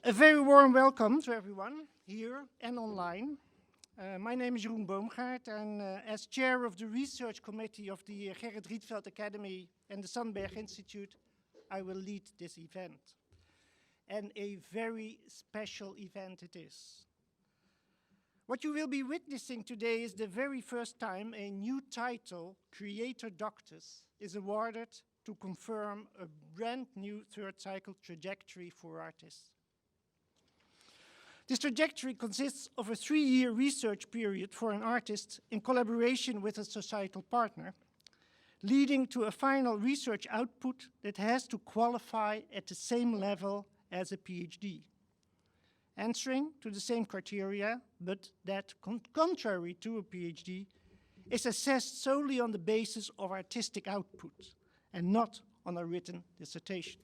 A very warm welcome to everyone here and online. My name is Jeroen Boomgaard, and as chair of the research committee of the Gerrit Rietveld Academie and the Sandberg Institute, I will lead this event. And a very special event it is. What you will be witnessing today is the very first time a new title, Creator Doctus, is awarded to confirm a brand new third cycle trajectory for artists. This trajectory consists of a 3-year research period for an artist in collaboration with a societal partner, leading to a final research output that has to qualify at the same level as a PhD, answering to the same criteria, but that, contrary to a PhD, is assessed solely on the basis of artistic output and not on a written dissertation.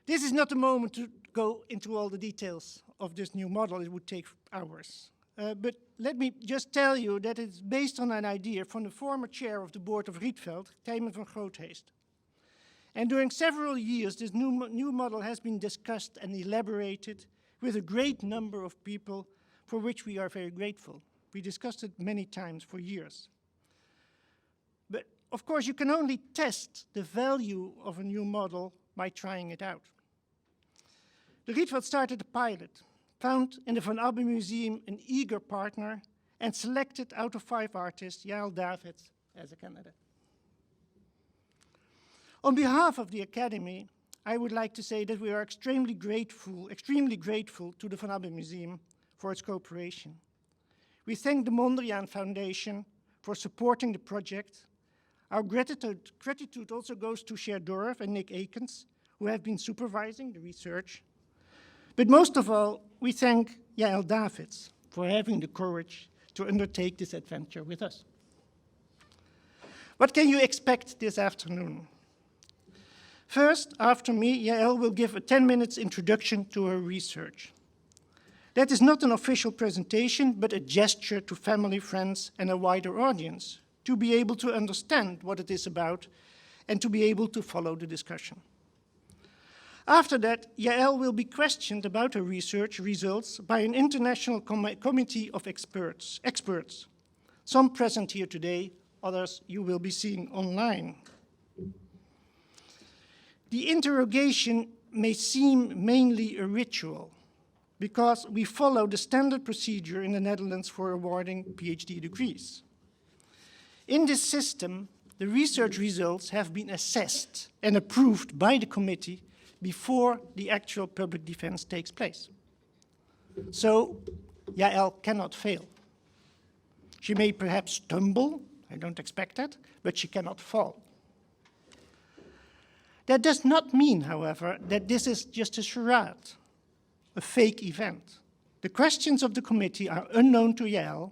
This is not the moment to go into all the details of this new model. It would take hours. But let me just tell you that it's based on an idea from the former chair of the board of Rietveld, Tijmen van Grootheest. And during several years, this new model has been discussed and elaborated with a great number of people for which we are very grateful. We discussed it many times for years. But of course, you can only test the value of a new model by trying it out. The Rietveld started a pilot, found in the Van Abbemuseum an eager partner, and selected out of 5 artists, Yael Davids as a candidate. On behalf of the Academy, I would like to say that we are extremely grateful to the Van Abbemuseum for its cooperation. We thank the Mondriaan Foundation for supporting the project. Our gratitude also goes to Cher Dorf and Nick Akins, who have been supervising the research. But most of all, we thank Yael Davids for having the courage to undertake this adventure with us. What can you expect this afternoon? First, after me, Yael will give a 10-minute introduction to her research. That is not an official presentation, but a gesture to family, friends, and a wider audience to be able to understand what it is about and to be able to follow the discussion. After that, Yael will be questioned about her research results by an international committee of experts. Some present here today, others you will be seeing online. The interrogation may seem mainly a ritual because we follow the standard procedure in the Netherlands for awarding PhD degrees. In this system, the research results have been assessed and approved by the committee before the actual public defense takes place. So, Yael cannot fail. She may perhaps stumble, I don't expect that, but she cannot fall. That does not mean, however, that this is just a charade, a fake event. The questions of the committee are unknown to Yael,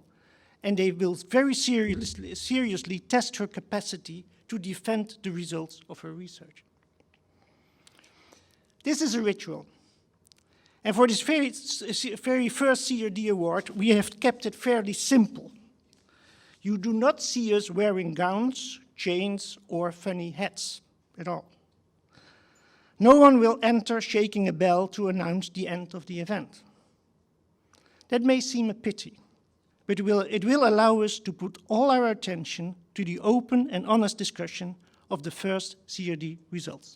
and they will very seriously test her capacity to defend the results of her research. This is a ritual. And for this very first CRD award, we have kept it fairly simple. You do not see us wearing gowns, chains, or funny hats at all. No one will enter shaking a bell to announce the end of the event. That may seem a pity, but it will allow us to put all our attention to the open and honest discussion of the first CRD results.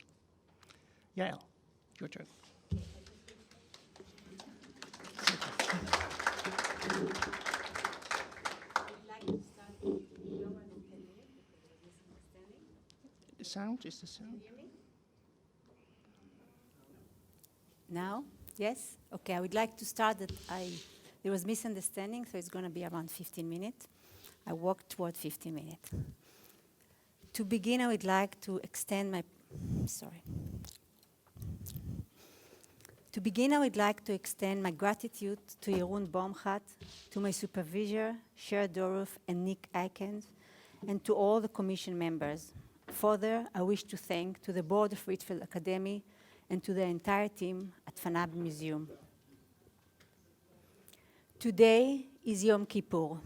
Yael, your turn. The sound, is the sound? Now? Yes? Okay, I would like to start that there was misunderstanding, so it's going to be around 15 minutes. I walked toward 15 minutes. To begin, I would like to extend my, gratitude to Jeroen Boomgaard, to my supervisor, Cher Dorf and Nick Akins, and to all the commission members. Further, I wish to thank to the board of Rietveld Academie and to the entire team at Van Abbemuseum. Today is Yom Kippur.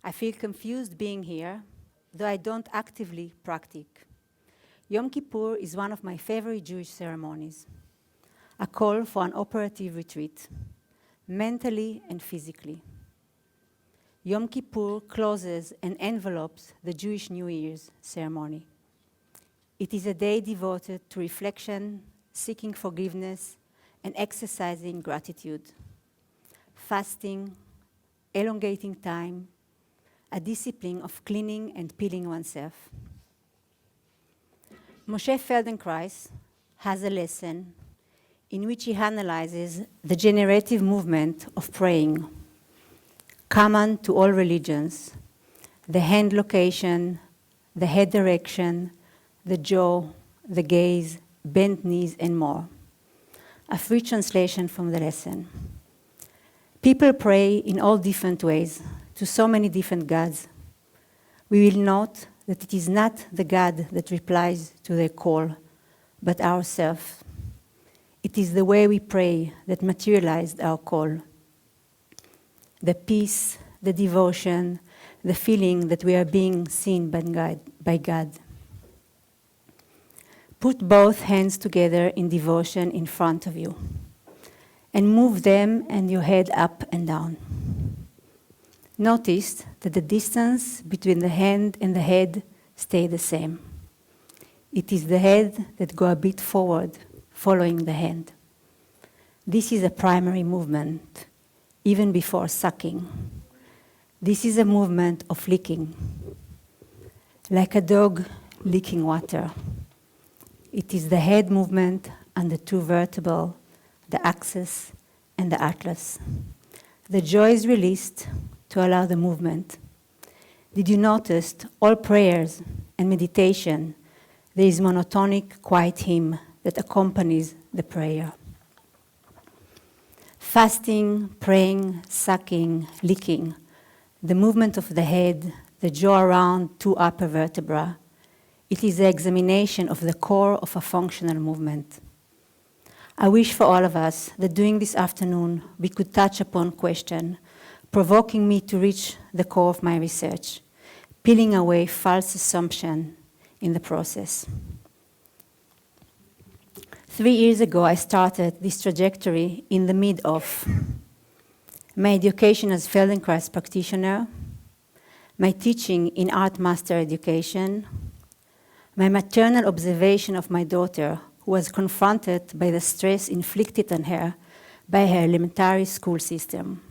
I feel confused being here, though I don't actively practice. Yom Kippur is one of my favorite Jewish ceremonies, a call for an operative retreat, mentally and physically. Yom Kippur closes and envelopes the Jewish New Year's ceremony. It is a day devoted to reflection, seeking forgiveness, and exercising gratitude. Fasting, elongating time, a discipline of cleaning and peeling oneself. Moshé Feldenkrais has a lesson in which he analyzes the generative movement of praying, common to all religions, the hand location, the head direction, the jaw, the gaze, bent knees, and more. A free translation from the lesson. People pray in all different ways to so many different gods. We will note that it is not the God that replies to their call, but ourselves. It is the way we pray that materialized our call. The peace, the devotion, the feeling that we are being seen by God. Put both hands together in devotion in front of you and move them and your head up and down. Notice that the distance between the hand and the head stay the same. It is the head that go a bit forward, following the hand. This is a primary movement, even before sucking. This is a movement of licking, like a dog licking water. It is the head movement and the two vertebrae, the axis and the atlas. The jaw is released to allow the movement. Did you notice all prayers and meditation, there is monotonic, quiet hymn that accompanies the prayer. Fasting, praying, sucking, licking, the movement of the head, the jaw around two upper vertebrae. It is the examination of the core of a functional movement. I wish for all of us that during this afternoon we could touch upon question, provoking me to reach the core of my research, peeling away false assumption in the process. 3 years ago, I started this trajectory in the mid of my education as Feldenkrais practitioner, my teaching in art master education, my maternal observation of my daughter, who was confronted by the stress inflicted on her by her elementary school system.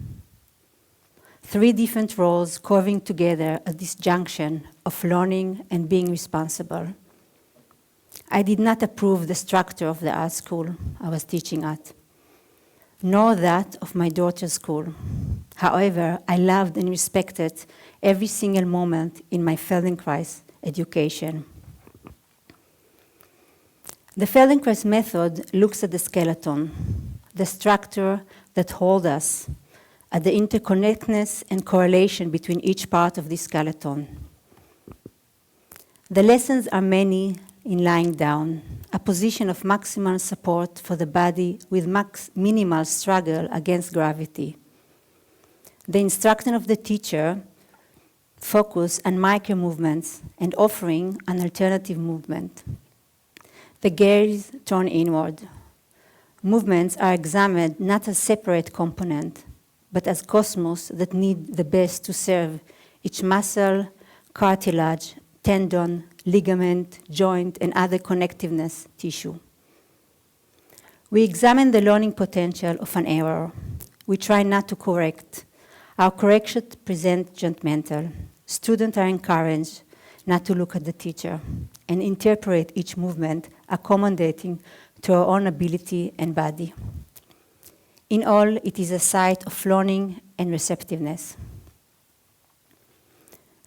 3 different roles carving together at this junction of learning and being responsible. I did not approve the structure of the art school I was teaching at, nor that of my daughter's school. However, I loved and respected every single moment in my Feldenkrais education. The Feldenkrais method looks at the skeleton, the structure that holds us, at the interconnectedness and correlation between each part of this skeleton. The lessons are many in lying down, a position of maximal support for the body with minimal struggle against gravity. The instruction of the teacher focus on micro movements and offering an alternative movement. The gaze turned inward. Movements are examined not as separate component, but as cosmos that need the best to serve each muscle, cartilage, tendon, ligament, joint, and other connectiveness tissue. We examine the learning potential of an error. We try not to correct. Our correction present judgmental. Students are encouraged not to look at the teacher and interpret each movement accommodating to our own ability and body. In all, it is a site of learning and receptiveness.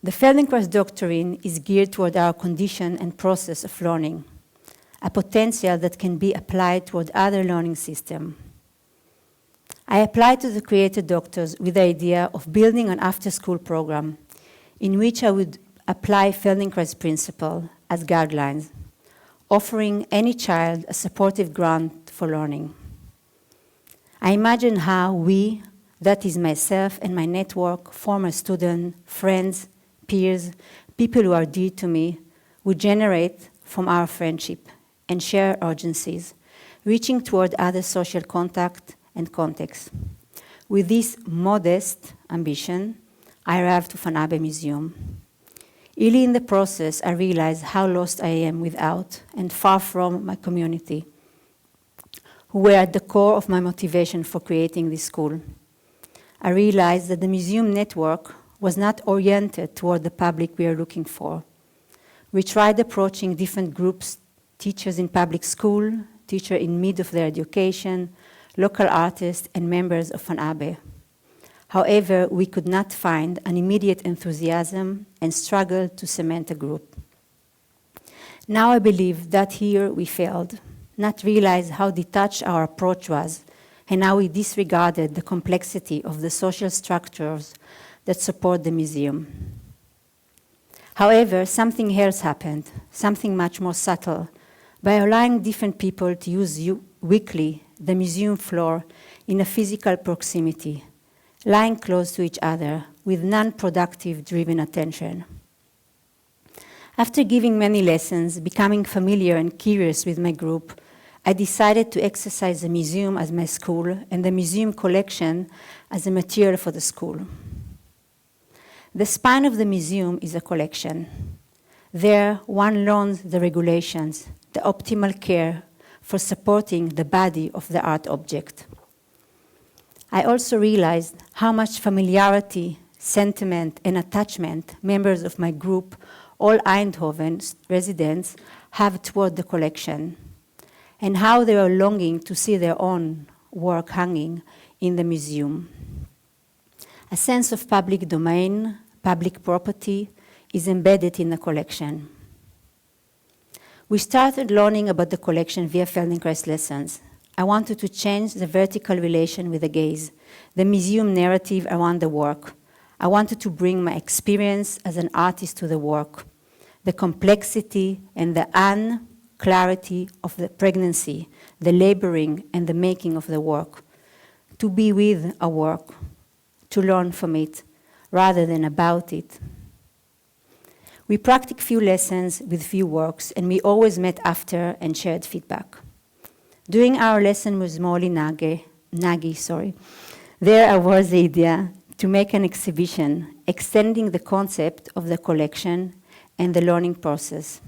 The Feldenkrais doctrine is geared toward our condition and process of learning, a potential that can be applied toward other learning systems. I applied to the Creator Doctus with the idea of building an after-school program in which I would apply Feldenkrais principle as guidelines, offering any child a supportive ground for learning. I imagine how we, that is myself and my network, former students, friends, peers, people who are dear to me, would generate from our friendship and shared urgencies, reaching toward other social contact and context. With this modest ambition, I arrived to an Abbemuseum. Early in the process, I realized how lost I am without and far from my community, who were at the core of my motivation for creating this school. I realized that the museum network was not oriented toward the public we are looking for. We tried approaching different groups, teachers in public school, teachers in mid of their education, local artists, and members of an Abbe. However, we could not find an immediate enthusiasm and struggled to cement a group. Now I believe that here we failed, not realize how detached our approach was, and how we disregarded the complexity of the social structures that support the museum. However, something else happened, something much more subtle. By allowing different people to use weekly the museum floor in a physical proximity, lying close to each other with non-productive driven attention. After giving many lessons, becoming familiar and curious with my group, I decided to exercise the museum as my school and the museum collection as a material for the school. The spine of the museum is a collection. There, one learns the regulations, the optimal care for supporting the body of the art object. I also realized how much familiarity, sentiment, and attachment members of my group, all Eindhoven residents, have toward the collection, and how they are longing to see their own work hanging in the museum. A sense of public domain, public property, is embedded in the collection. We started learning about the collection via Feldenkrais lessons. I wanted to change the vertical relation with the gaze, the museum narrative around the work. I wanted to bring my experience as an artist to the work, the complexity and the unclarity of the pregnancy, the laboring and the making of the work, to be with a work, to learn from it, rather than about it. We practiced few lessons with few works, and we always met after and shared feedback. During our lesson with Molly Nagy, there was the idea to make an exhibition extending the concept of the collection and the learning process.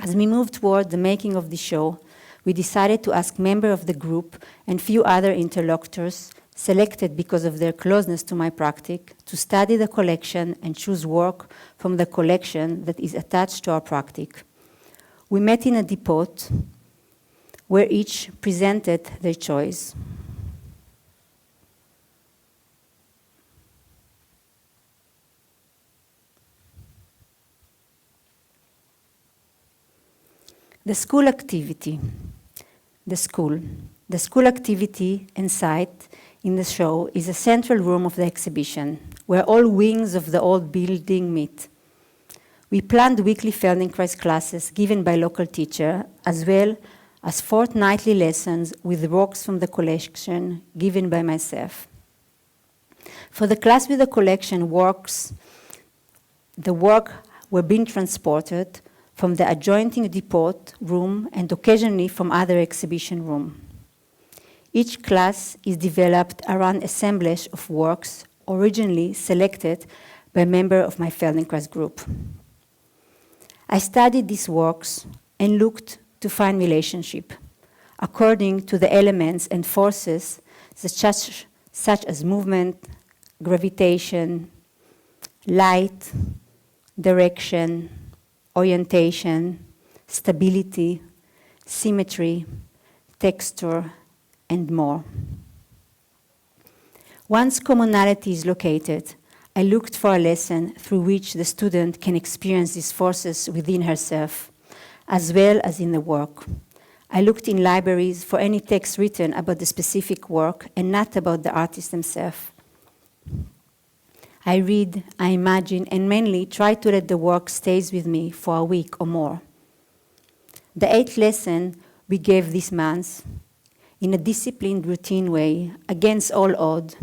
As we moved toward the making of the show, we decided to ask members of the group and few other interlocutors selected because of their closeness to my practice, to study the collection and choose work from the collection that is attached to our practice. We met in a depot where each presented their choice. The school activity. The school activity and site in the show is a central room of the exhibition, where all wings of the old building meet. We planned weekly Feldenkrais classes given by local teachers, as well as fortnightly lessons with works from the collection given by myself. For the class with the collection works, the work were being transported from the adjoining depot room and occasionally from other exhibition room. Each class is developed around assemblage of works originally selected by a member of my Feldenkrais group. I studied these works and looked to find relationship according to the elements and forces such as movement, gravitation, light, direction, orientation, stability, symmetry, texture, and more. Once commonality is located, I looked for a lesson through which the student can experience these forces within herself, as well as in the work. I looked in libraries for any text written about the specific work and not about the artist himself. I read, I imagine, and mainly try to let the work stays with me for a week or more. The 8th lesson we gave this month, in a disciplined, routine way, against all odds,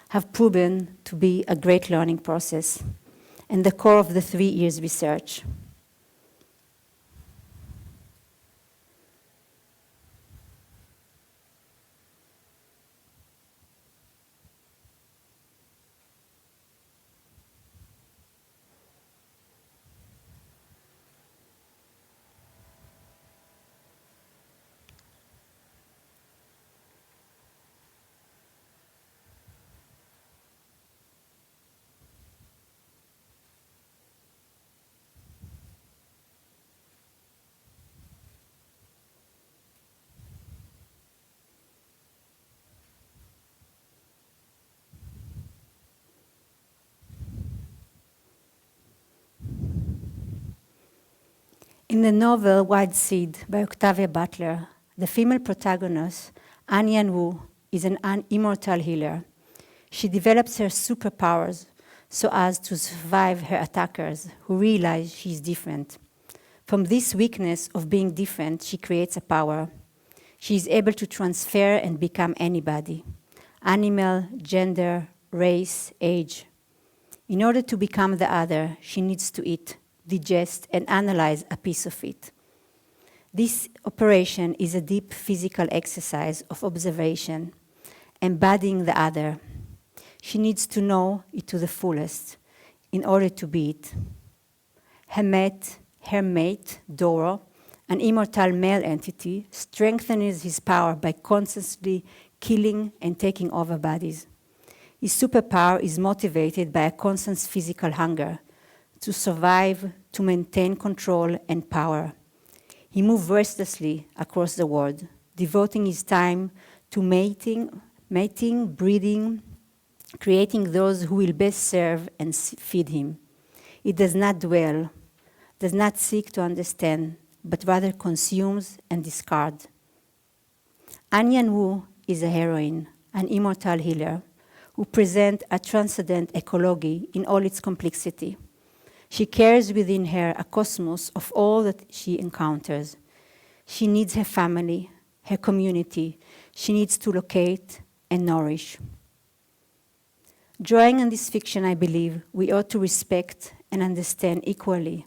have proven to be a great learning process and the core of the 3 years research. In the novel White Seed by Octavia Butler, the female protagonist, Anyan Wu, is an immortal healer. She develops her superpowers so as to survive her attackers, who realize she is different. From this weakness of being different, she creates a power. She is able to transfer and become anybody: animal, gender, race, age. In order to become the other, she needs to eat, digest, and analyze a piece of it. This operation is a deep physical exercise of observation, embodying the other. She needs to know it to the fullest in order to be it. Her mate, Doro, an immortal male entity, strengthens his power by constantly killing and taking over bodies. His superpower is motivated by a constant physical hunger to survive, to maintain control and power. He moves restlessly across the world, devoting his time to mating, breeding, creating those who will best serve and feed him. He does not dwell, does not seek to understand, but rather consumes and discards. Anyan Wu is a heroine, an immortal healer, who presents a transcendent ecology in all its complexity. She carries within her a cosmos of all that she encounters. She needs her family, her community. She needs to locate and nourish. Drawing on this fiction, I believe, we ought to respect and understand equally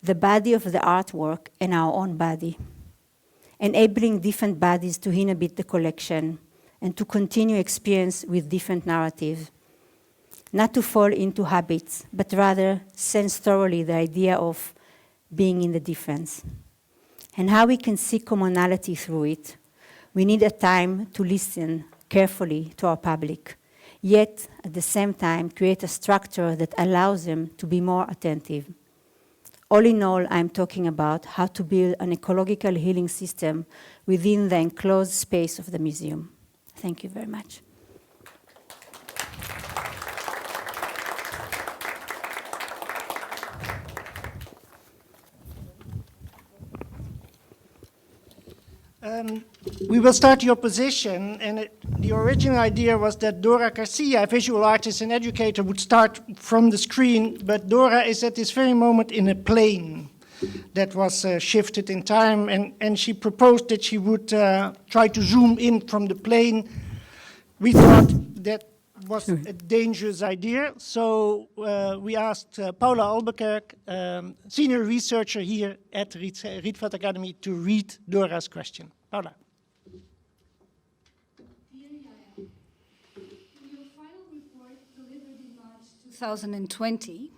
the body of the artwork and our own body, enabling different bodies to inhabit the collection and to continue experience with different narratives. Not to fall into habits, but rather sense thoroughly the idea of being in the difference. And how we can see commonality through it. We need a time to listen carefully to our public, yet at the same time create a structure that allows them to be more attentive. All in all, I'm talking about how to build an ecological healing system within the enclosed space of the museum. Thank you very much. We will start your position, and the original idea was that Dora Garcia, a visual artist and educator, would start from the screen, but Dora is at this very moment in a plane that was shifted in time, and she proposed that she would try to zoom in from the plane. We thought that was a dangerous idea, so we asked Paula Albuquerque, senior researcher here at Rietveld Academie, to read Dora's question. Paula. Dear Yael, in your final report delivered in March 2020,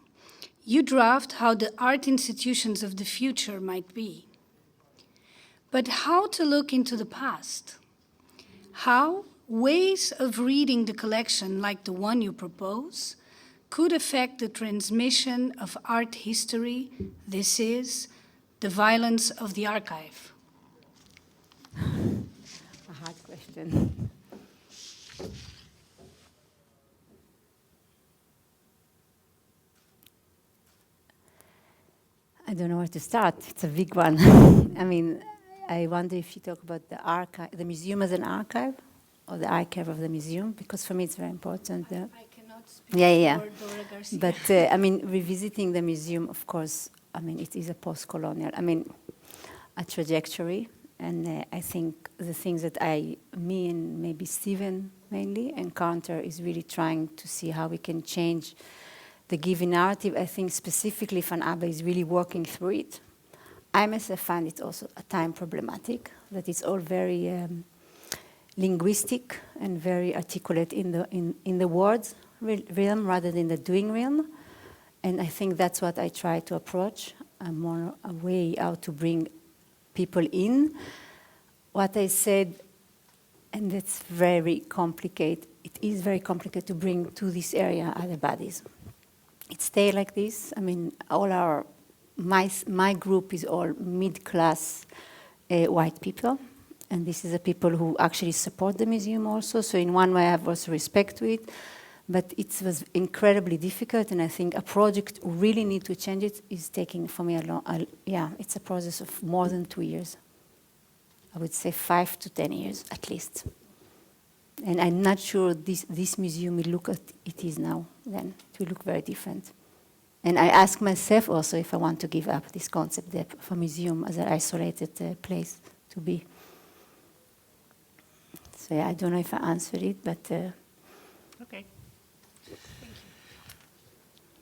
you draft how the art institutions of the future might be. But how to look into the past? How ways of reading the collection like the one you propose could affect the transmission of art history, this is, the violence of the archive? A hard question. I don't know where to start. It's a big one. I mean, I wonder if you talk about the archive, the museum as an archive, or the archive of the museum, because for me it's very important. I cannot speak for Dora Garcia. But I mean, revisiting the museum, of course, I mean, it is a post-colonial, I mean, a trajectory. And I think the things that me and maybe Steven mainly encounter is really trying to see how we can change the given narrative. I think specifically Van Abbe is really working through it. I myself find it also a time problematic, that it's all very linguistic and very articulate in the words realm rather than the doing realm. And I think that's what I try to approach, a way how to bring people in. What I said, and it's very complicated, it is very complicated to bring to this area other bodies. It stays like this. I mean, my group is all mid-class white people, and this is the people who actually support the museum also. So in one way I have also respect to it, But it was incredibly difficult, and I think a project who really need to change it is taking for me a long, yeah, it's a process of more than 2 years. I would say 5 to 10 years at least. And I'm not sure this museum will look at it is now. Then it will look very different. And I ask myself also if I want to give up this concept of a museum as an isolated place to be. So yeah, I don't know if I answered it, but. Okay.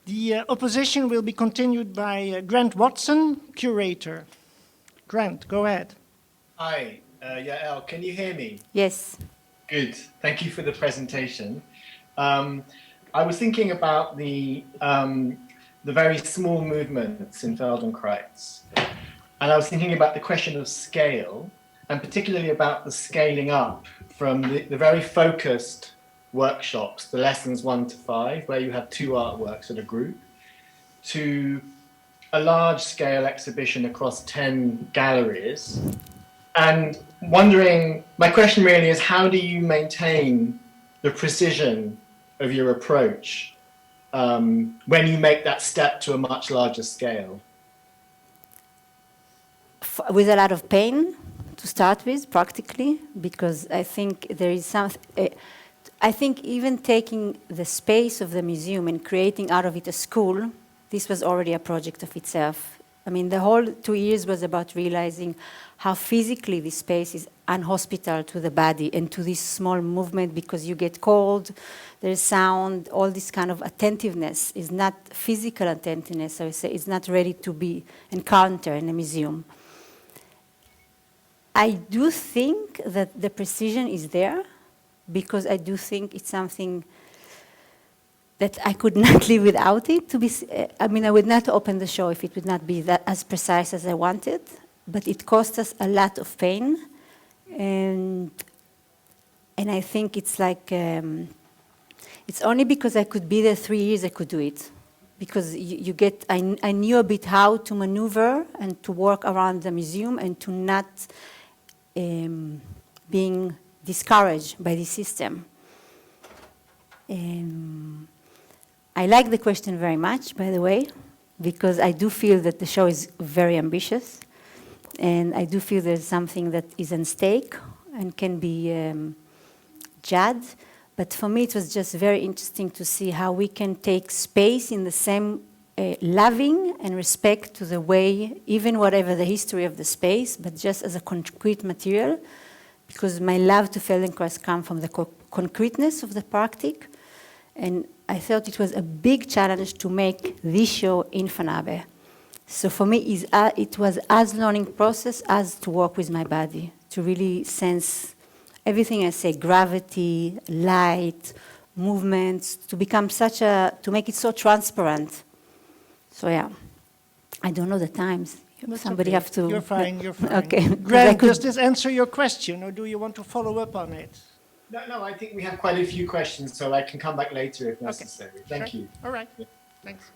The opposition will be continued by Grant Watson, curator. Grant, go ahead. Hi, Yael, can you hear me? Yes. Good, thank you for the presentation. I was thinking about the very small movements in Feldenkrais, and I was thinking about the question of scale, and particularly about the scaling up from the very focused workshops, the lessons 1 to 5, where you have 2 artworks at a group, to a large-scale exhibition across 10 galleries. And wondering, my question really is, how do you maintain the precision of your approach when you make that step to a much larger scale? With a lot of pain to start with, practically, because I think there is something. I think even taking the space of the museum and creating out of it a school, this was already a project of itself. I mean, the whole 2 years was about realizing how physically this space is unhospitable to the body and to this small movement, because you get cold, there's sound, all this kind of attentiveness is not physical attentiveness, I would say, it's not ready to be encountered in a museum. I do think that the precision is there, because I do think it's something that I could not live without it. I mean, I would not open the show if it would not be that as precise as I wanted, but it cost us a lot of pain, and I think it's like, it's only because I could be there 3 years I could do it, because I knew a bit how to maneuver and to work around the museum and to not being discouraged by the system. I like the question very much, by the way, because I do feel that the show is very ambitious, and I do feel there's something that is at stake and can be judged. But for me, it was just very interesting to see how we can take space in the same loving and respect to the way, even whatever the history of the space, but just as a concrete material, because my love to Feldenkrais comes from the concreteness of the practice, and I thought it was a big challenge to make this show in Fanabe. So for me, it was as learning process as to work with my body, to really sense everything I say, gravity, light, movements, to make it so transparent. So yeah, I don't know the times. That's Somebody okay. have to. You're fine, you're fine. Okay. Grant, does this answer your question, or do you want to follow up on it? No, I think we have quite a few questions, so I can come back later if necessary. Okay. Thank Sure. you. All right, thanks.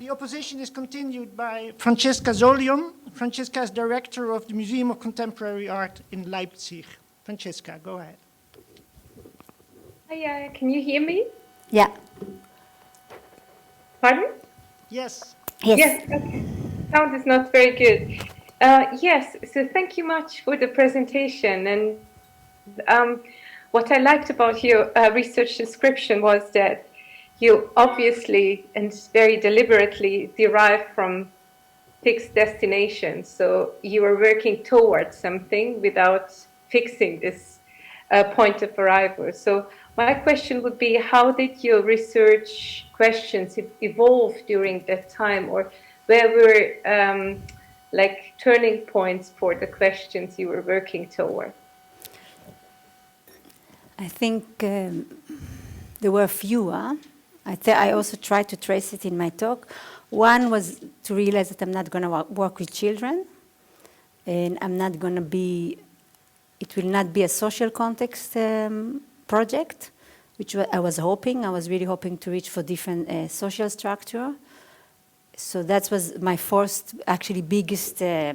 The opposition is continued by Francesca Zolium. Francesca is director of the Museum of Contemporary Art in Leipzig. Francesca, go ahead. Hi, can you hear me? Yeah. Pardon? Yes. Yes. Yes, okay. Sound is not very good. Yes, so thank you much for the presentation. And what I liked about your research description was that you obviously and very deliberately derive from fixed destinations. So you are working towards something without fixing this point of arrival. So my question would be, how did your research questions evolve during that time, or where were like turning points for the questions you were working toward? I think there were a few. I also tried to trace it in my talk. One was to realize that I'm not going to work with children, and I'm not going to be, it will not be a social context project, which I was hoping. I was really hoping to reach for different social structure. So that was my first, actually biggest, I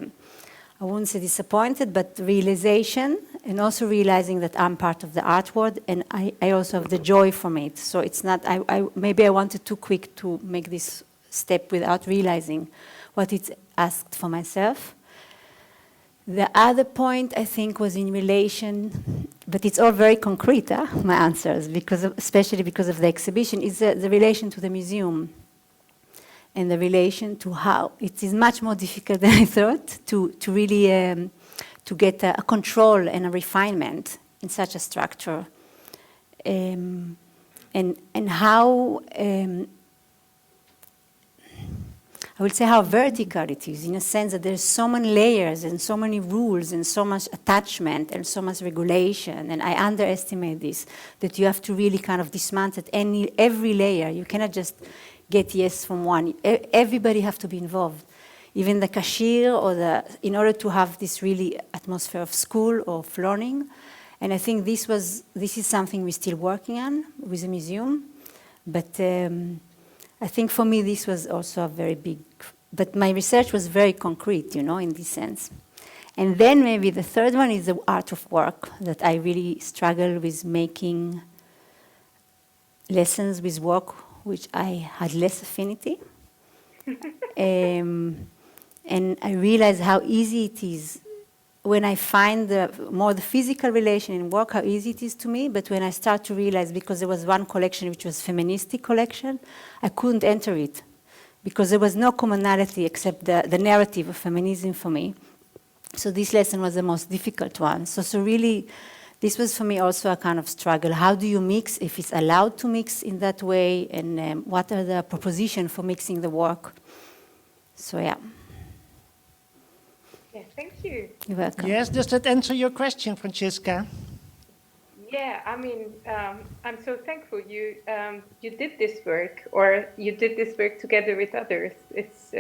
I wouldn't say disappointed, but realization, and also realizing that I'm part of the art world, and I also have the joy from it. So it's not, maybe I wanted too quick to make this step without realizing what it's asked for myself. The other point, I think, was in relation, but it's all very concrete, my answers, especially because of the exhibition, is the relation to the museum and the relation to how it is much more difficult than I thought to really to get a control and a refinement in such a structure, and how I would say how vertical it is, in a sense that there's so many layers and so many rules and so much attachment and so much regulation, and I underestimate this, that you have to really kind of dismantle every layer. You cannot just get yes from one. Everybody have to be involved, even the cashier in order to have this really atmosphere of school or of learning. And I think this is something we're still working on with the museum, but I think for me this was also a very big, but my research was very concrete, in this sense. And then maybe the third one is the art of work, that I really struggle with making lessons with work which I had less affinity. And I realized how easy it is when I find more the physical relation in work, how easy it is to me. But when I start to realize, because there was one collection which was feministic collection, I couldn't enter it because there was no commonality except the narrative of feminism for me. So this lesson was the most difficult one. So really, this was for me also a kind of struggle. How do you mix, if it's allowed to mix in that way, and what are the propositions for mixing the work? So yeah. Yeah, thank you. You're welcome. Yes, does that answer your question, Francesca? Yeah, I mean, I'm so thankful you did this work, or you did this work together with others. It's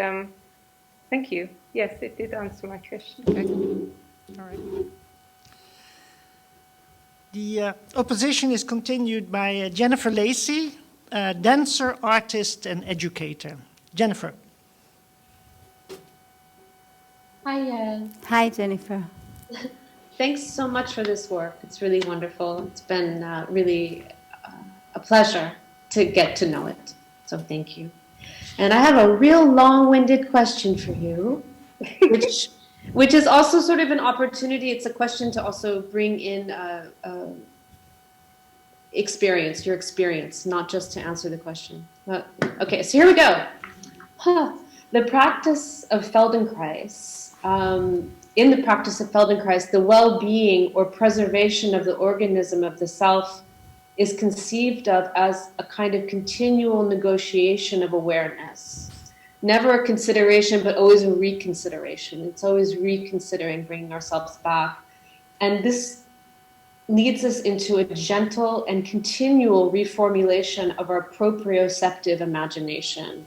thank you. Yes, it did answer my question. Okay. All right. The opposition is continued by Jennifer Lacey, dancer, artist, and educator. Jennifer. Hi, Yael. Hi, Jennifer. Thanks so much for this work. It's really wonderful. It's been really a pleasure to get to know it. So thank you. And I have a real long-winded question for you, which is also sort of an opportunity. It's a question to also bring in your experience, not just to answer the question. Okay, so here we go. The practice of Feldenkrais. In the practice of Feldenkrais, the well-being or preservation of the organism of the self is conceived of as a kind of continual negotiation of awareness. Never a consideration, but always a reconsideration. It's always reconsidering, bringing ourselves back. And this leads us into a gentle and continual reformulation of our proprioceptive imagination.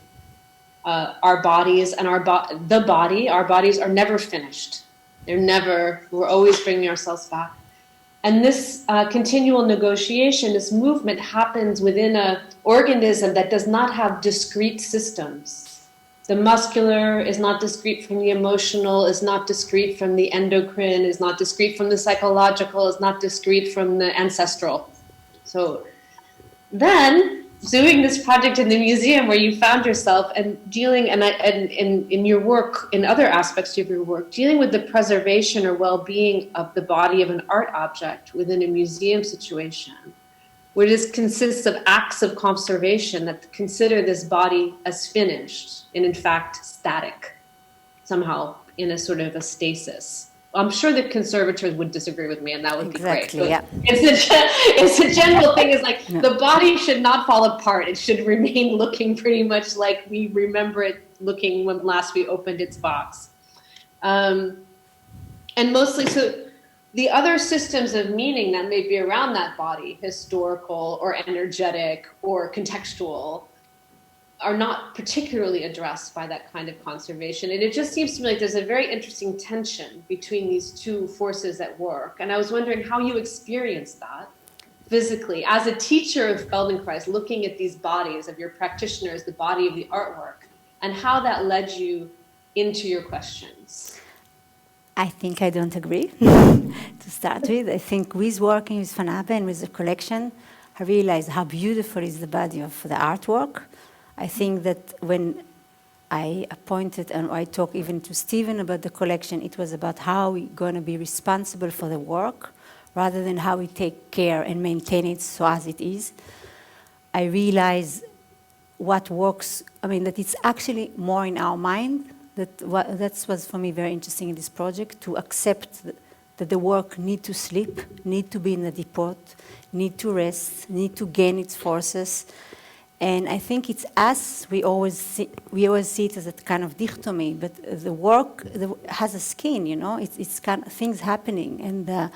Our bodies and our bodies are never finished. We're always bringing ourselves back. And this continual negotiation, this movement happens within an organism that does not have discrete systems. The muscular is not discrete from the emotional, is not discrete from the endocrine, is not discrete from the psychological, is not discrete from the ancestral. So then, doing this project in the museum where you found yourself and dealing, and in your work, in other aspects of your work, dealing with the preservation or well-being of the body of an art object within a museum situation, where this consists of acts of conservation that consider this body as finished and in fact static, somehow in a sort of a stasis. I'm sure the conservators would disagree with me, and that would be great. Exactly, yeah. It's a general thing. Is like the body should not fall apart. It should remain looking pretty much like we remember it looking when last we opened its box. And mostly, so the other systems of meaning that may be around that body, historical or energetic or contextual, are not particularly addressed by that kind of conservation. And it just seems to me like there's a very interesting tension between these two forces at work. And I was wondering how you experienced that physically as a teacher of Feldenkrais, looking at these bodies of your practitioners, the body of the artwork, and how that led you into your questions. I think I don't agree, to start with. I think with working with Van Abbe and with the collection, I realized how beautiful is the body of the artwork. I think that when I appointed and I talked even to Stephen about the collection, it was about how we're going to be responsible for the work rather than how we take care and maintain it so as it is. I realized what works, I mean, that it's actually more in our mind. That was for me very interesting in this project, to accept that the work need to sleep, need to be in the depot, need to rest, need to gain its forces. And I think it's us, we always see it as a kind of dichotomy, but the work has a skin, you know, it's kind of things happening. And the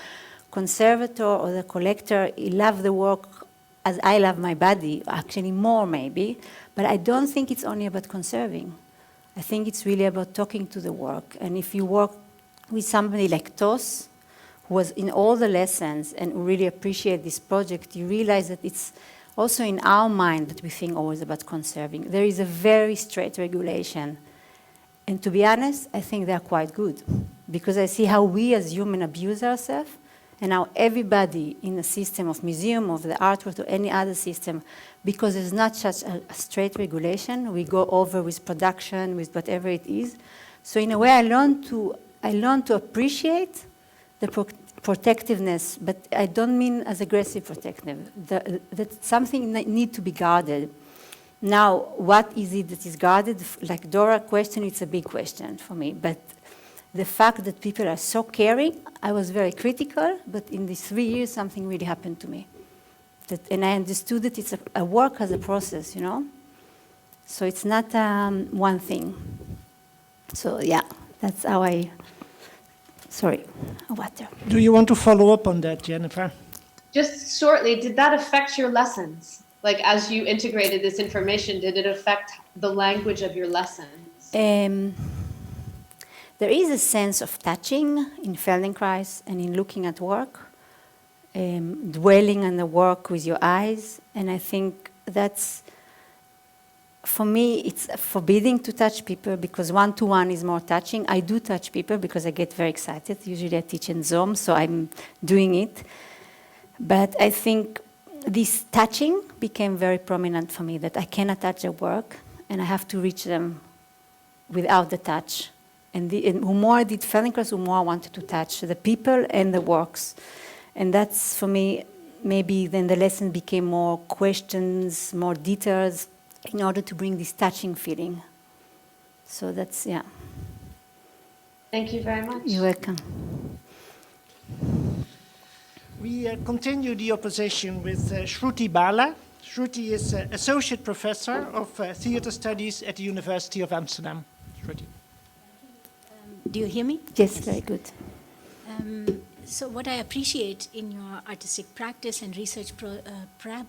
conservator or the collector, he loves the work as I love my body, actually more maybe, but I don't think it's only about conserving. I think it's really about talking to the work. And if you work with somebody like Tos, who was in all the lessons and who really appreciate this project, you realize that it's also in our mind that we think always about conserving. There is a very straight regulation. And to be honest, I think they're quite good, because I see how we as humans abuse ourselves, and how everybody in a system of museum, of the artwork, or any other system, because there's not such a straight regulation, we go over with production, with whatever it is. So in a way, I learned to appreciate the protectiveness, but I don't mean as aggressive protective. That's something that needs to be guarded. Now, what is it that is guarded? Like Dora question, it's a big question for me, but the fact that people are so caring, I was very critical, but in these 3 years, something really happened to me. And I understood that it's a work as a process, you know? So it's not one thing. So yeah, that's how sorry, water. Do you want to follow up on that, Jennifer? Just shortly, did that affect your lessons? Like, as you integrated this information, did it affect the language of your lessons? There is a sense of touching in Feldenkrais and in looking at work, dwelling on the work with your eyes. And I think that's, for me, it's forbidding to touch people, because one-to-one is more touching. I do touch people because I get very excited. Usually I teach in Zoom, so I'm doing it. But I think this touching became very prominent for me, that I cannot touch their work and I have to reach them without the touch. And the more I did Feldenkrais, the more I wanted to touch the people and the works. And that's, for me, maybe then the lesson became more questions, more details, in order to bring this touching feeling. So that's, yeah. Thank you very much. You're welcome. We continue the opposition with Shruti Bala. Shruti is Associate Professor of Theatre Studies at the University of Amsterdam. Shruti. Do you hear me? Yes, very good. So what I appreciate in your artistic practice and research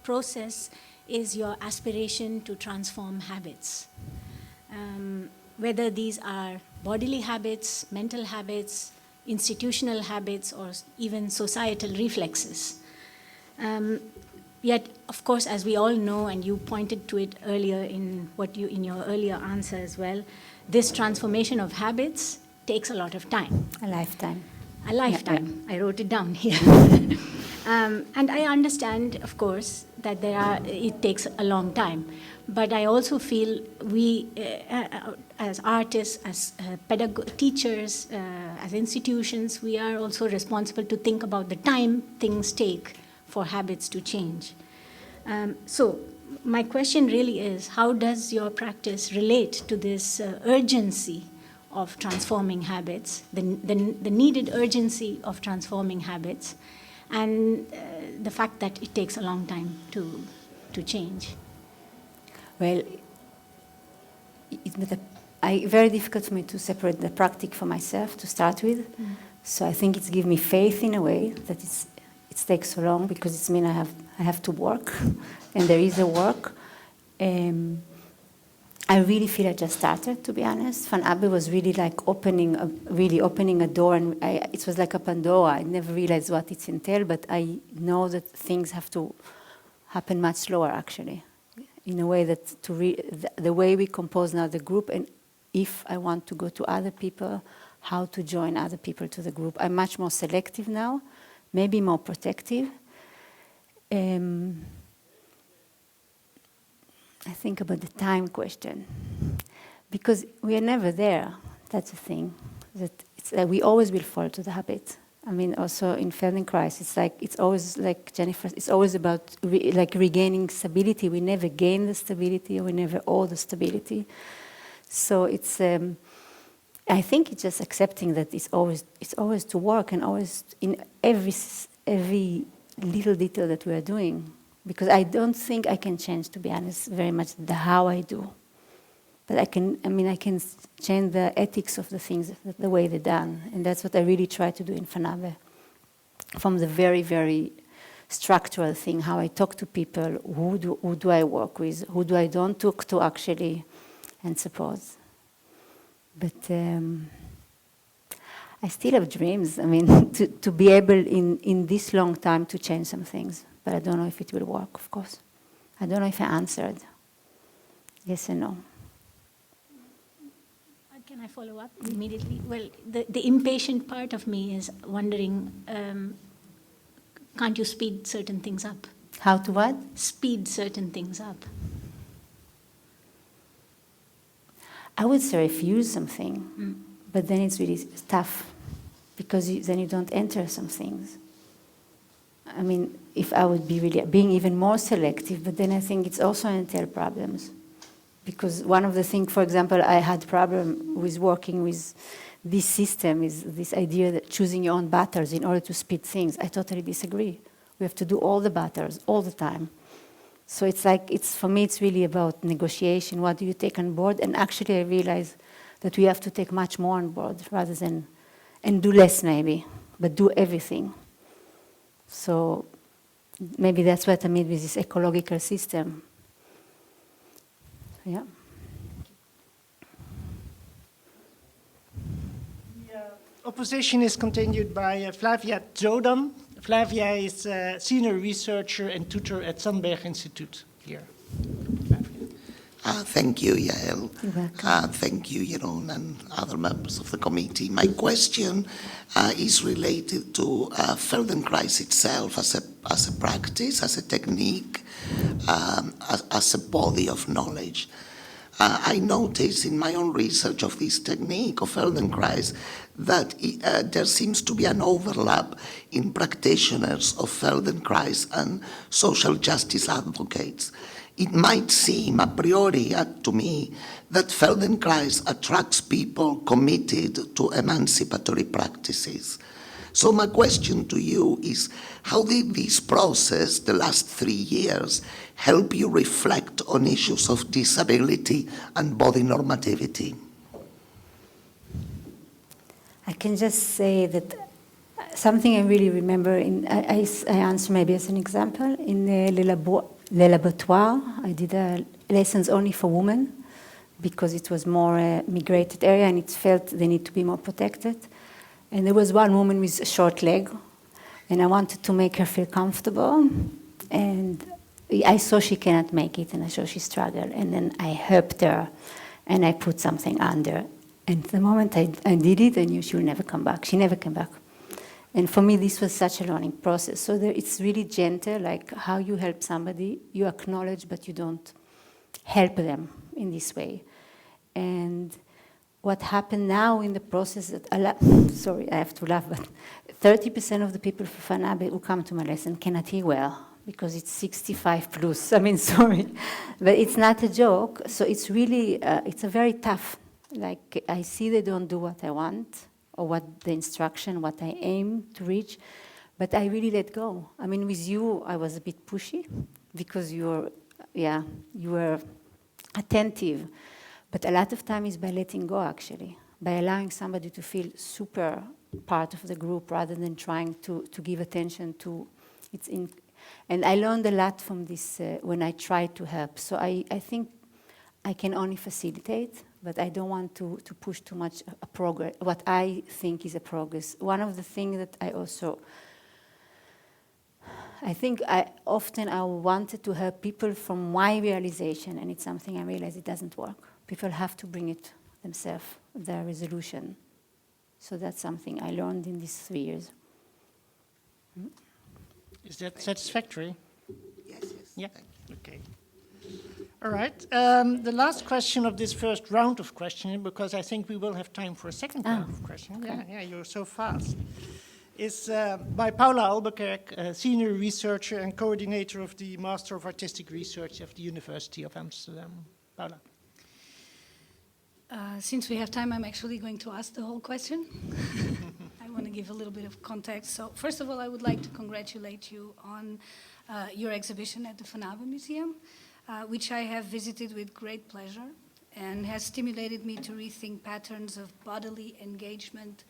process is your aspiration to transform habits. Whether these are bodily habits, mental habits, institutional habits, or even societal reflexes. Yet, of course, as we all know, and you pointed to it earlier in your earlier answer as well, this transformation of habits takes a lot of time. A lifetime. A lifetime. Yeah. I wrote it down here. And I understand, of course, that it takes a long time. But I also feel we, as artists, as teachers, as institutions, we are also responsible to think about the time things take for habits to change. So my question really is, how does your practice relate to this urgency of transforming habits, the needed urgency of transforming habits, and the fact that it takes a long time to change? Well, it's very difficult for me to separate the practice for myself to start with. So I think it's given me faith in a way that it takes so long, because it means I have to work, and there is a work. I really feel I just started, to be honest. Van Abbe was really like opening a door, and it was like a Pandora. I never realized what it entailed, but I know that things have to happen much slower, actually, in a way that the way we compose now the group, and if I want to go to other people, how to join other people to the group. I'm much more selective now, maybe more protective. I think about the time question, because we are never there. That's the thing. That it's like we always will fall to the habit. I mean, also in Feldenkrais, it's always like Jennifer. It's always about regaining stability. We never gain the stability, or we never owe the stability. So it's. I think it's just accepting that it's always to work, and always in every little detail that we are doing. Because I don't think I can change, to be honest, very much the how I do. But I can change the ethics of the things, the way they're done. And that's what I really try to do in Fanabe. From the very, very structural thing, how I talk to people, who do I work with, who do I don't talk to actually, and support. But I still have dreams, to be able in this long time to change some things. But I don't know if it will work, of course. I don't know if I answered. Yes and no. Can I follow up immediately? Well, the impatient part of me is wondering, can't you speed certain things up? How to what? Speed certain things up. I would say refuse something, but then it's really tough, because then you don't enter some things. If I would be really being even more selective, but then I think it's also entail problems. Because one of the things, for example, I had problem with working with this system is this idea that choosing your own battles in order to speed things. I totally disagree. We have to do all the battles all the time. So for me, it's really about negotiation. What do you take on board? And actually, I realize that we have to take much more on board rather than, and do less maybe, but do everything. So maybe that's what I mean with this ecological system. Yeah. The opposition is continued by Flavia Zodam. Flavia is a senior researcher and tutor at Sandberg Institute here. Thank you, Yael. You're welcome. Thank you, Jeroen, and other members of the committee. My question is related to Feldenkrais itself as a practice, as a technique, as a body of knowledge. I noticed in my own research of this technique of Feldenkrais that there seems to be an overlap in practitioners of Feldenkrais and social justice advocates. It might seem a priori to me that Feldenkrais attracts people committed to emancipatory practices. So my question to you is, how did this process, the last 3 years, help you reflect on issues of disability and body normativity? I can just say that something I really remember, I answer maybe as an example, in Le Laboratoire, I did lessons only for women, because it was more a migrated area and it felt they need to be more protected. And there was one woman with a short leg, and I wanted to make her feel comfortable. And I saw she cannot make it, and I saw she struggled. And then I helped her, and I put something under. And the moment I did it, I knew she would never come back. She never came back. And for me, this was such a learning process. So it's really gentle, like how you help somebody, you acknowledge, but you don't help them in this way. And what happened now in the process, that sorry, I have to laugh, but 30% of the people for Fanabe who come to my lesson cannot hear well, because it's 65 plus. Sorry, but it's not a joke. So it's really, it's a very tough, like I see they don't do what I want, or what the instruction, what I aim to reach, but I really let go. With you, I was a bit pushy, because you were attentive. But a lot of time is by letting go, actually, by allowing somebody to feel super part of the group rather than trying to give attention to its and I learned a lot from this when I tried to help. So I think I can only facilitate, but I don't want to push too much a progress, what I think is a progress. One of the things that I think I wanted to help people from my realization, and it's something I realize it doesn't work. People have to bring it themselves, their resolution. So that's something I learned in these 3 years. Is that satisfactory? Yes, yes. Yeah. Thank you. Okay. All right. The last question of this first round of questioning, because I think we will have time for a second round of questioning. okay. Yeah, you're so fast. Is by Paula Albuquerque, senior researcher and coordinator of the Master of Artistic Research of the University of Amsterdam. Paula. Since we have time, I'm actually going to ask the whole question. I want to give a little bit of context. So first of all, I would like to congratulate you on your exhibition at the Van Abbemuseum, which I have visited with great pleasure and has stimulated me to rethink patterns of bodily engagement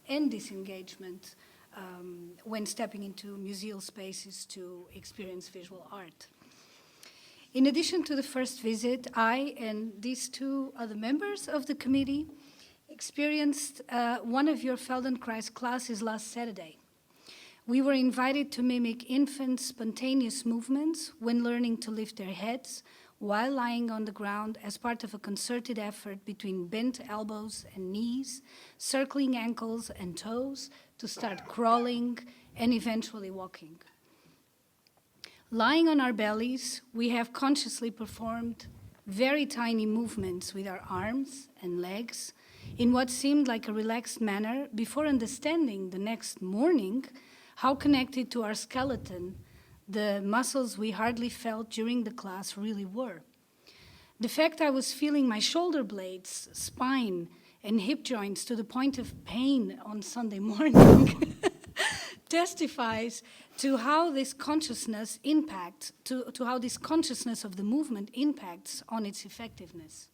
and disengagement when stepping into museal spaces to experience visual art. In addition to the first visit, I and these 2 other members of the committee experienced one of your Feldenkrais classes last Saturday. We were invited to mimic infants' spontaneous movements when learning to lift their heads while lying on the ground as part of a concerted effort between bent elbows and knees, circling ankles and toes to start crawling and eventually walking. Lying on our bellies, we have consciously performed very tiny movements with our arms and legs in what seemed like a relaxed manner before understanding the next morning how connected to our skeleton the muscles we hardly felt during the class really were. The fact I was feeling my shoulder blades, spine, and hip joints to the point of pain on Sunday morning testifies to how this consciousness impacts, to how this consciousness of the movement impacts on its effectiveness.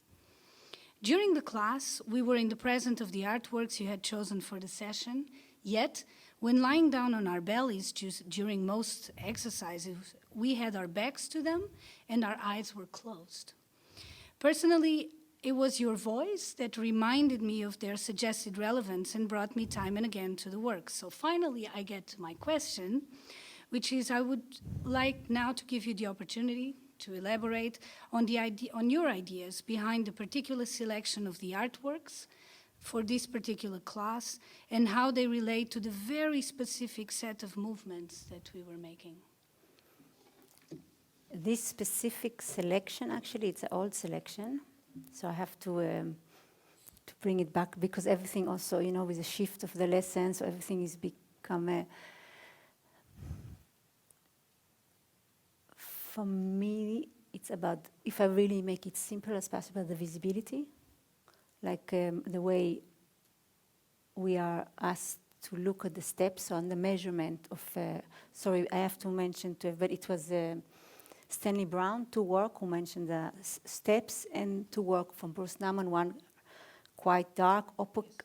During the class, we were in the presence of the artworks you had chosen for the session, yet when lying down on our bellies during most exercises, we had our backs to them and our eyes were closed. Personally, it was your voice that reminded me of their suggested relevance and brought me time and again to the work. So finally, I get to my question, which is I would like now to give you the opportunity to elaborate on your ideas behind the particular selection of the artworks for this particular class and how they relate to the very specific set of movements that we were making. This specific selection, actually, it's an old selection. So I have to bring it back because everything also, you know, with the shift of the lesson, so everything is become for me, it's about, if I really make it simple as possible, the visibility, like the way we are asked to look at the steps on the measurement of, sorry, I have to mention to everybody, it was Stanley Brown, 2 work, who mentioned the steps, and 2 work from Bruce Nauman, one quite dark, opaque,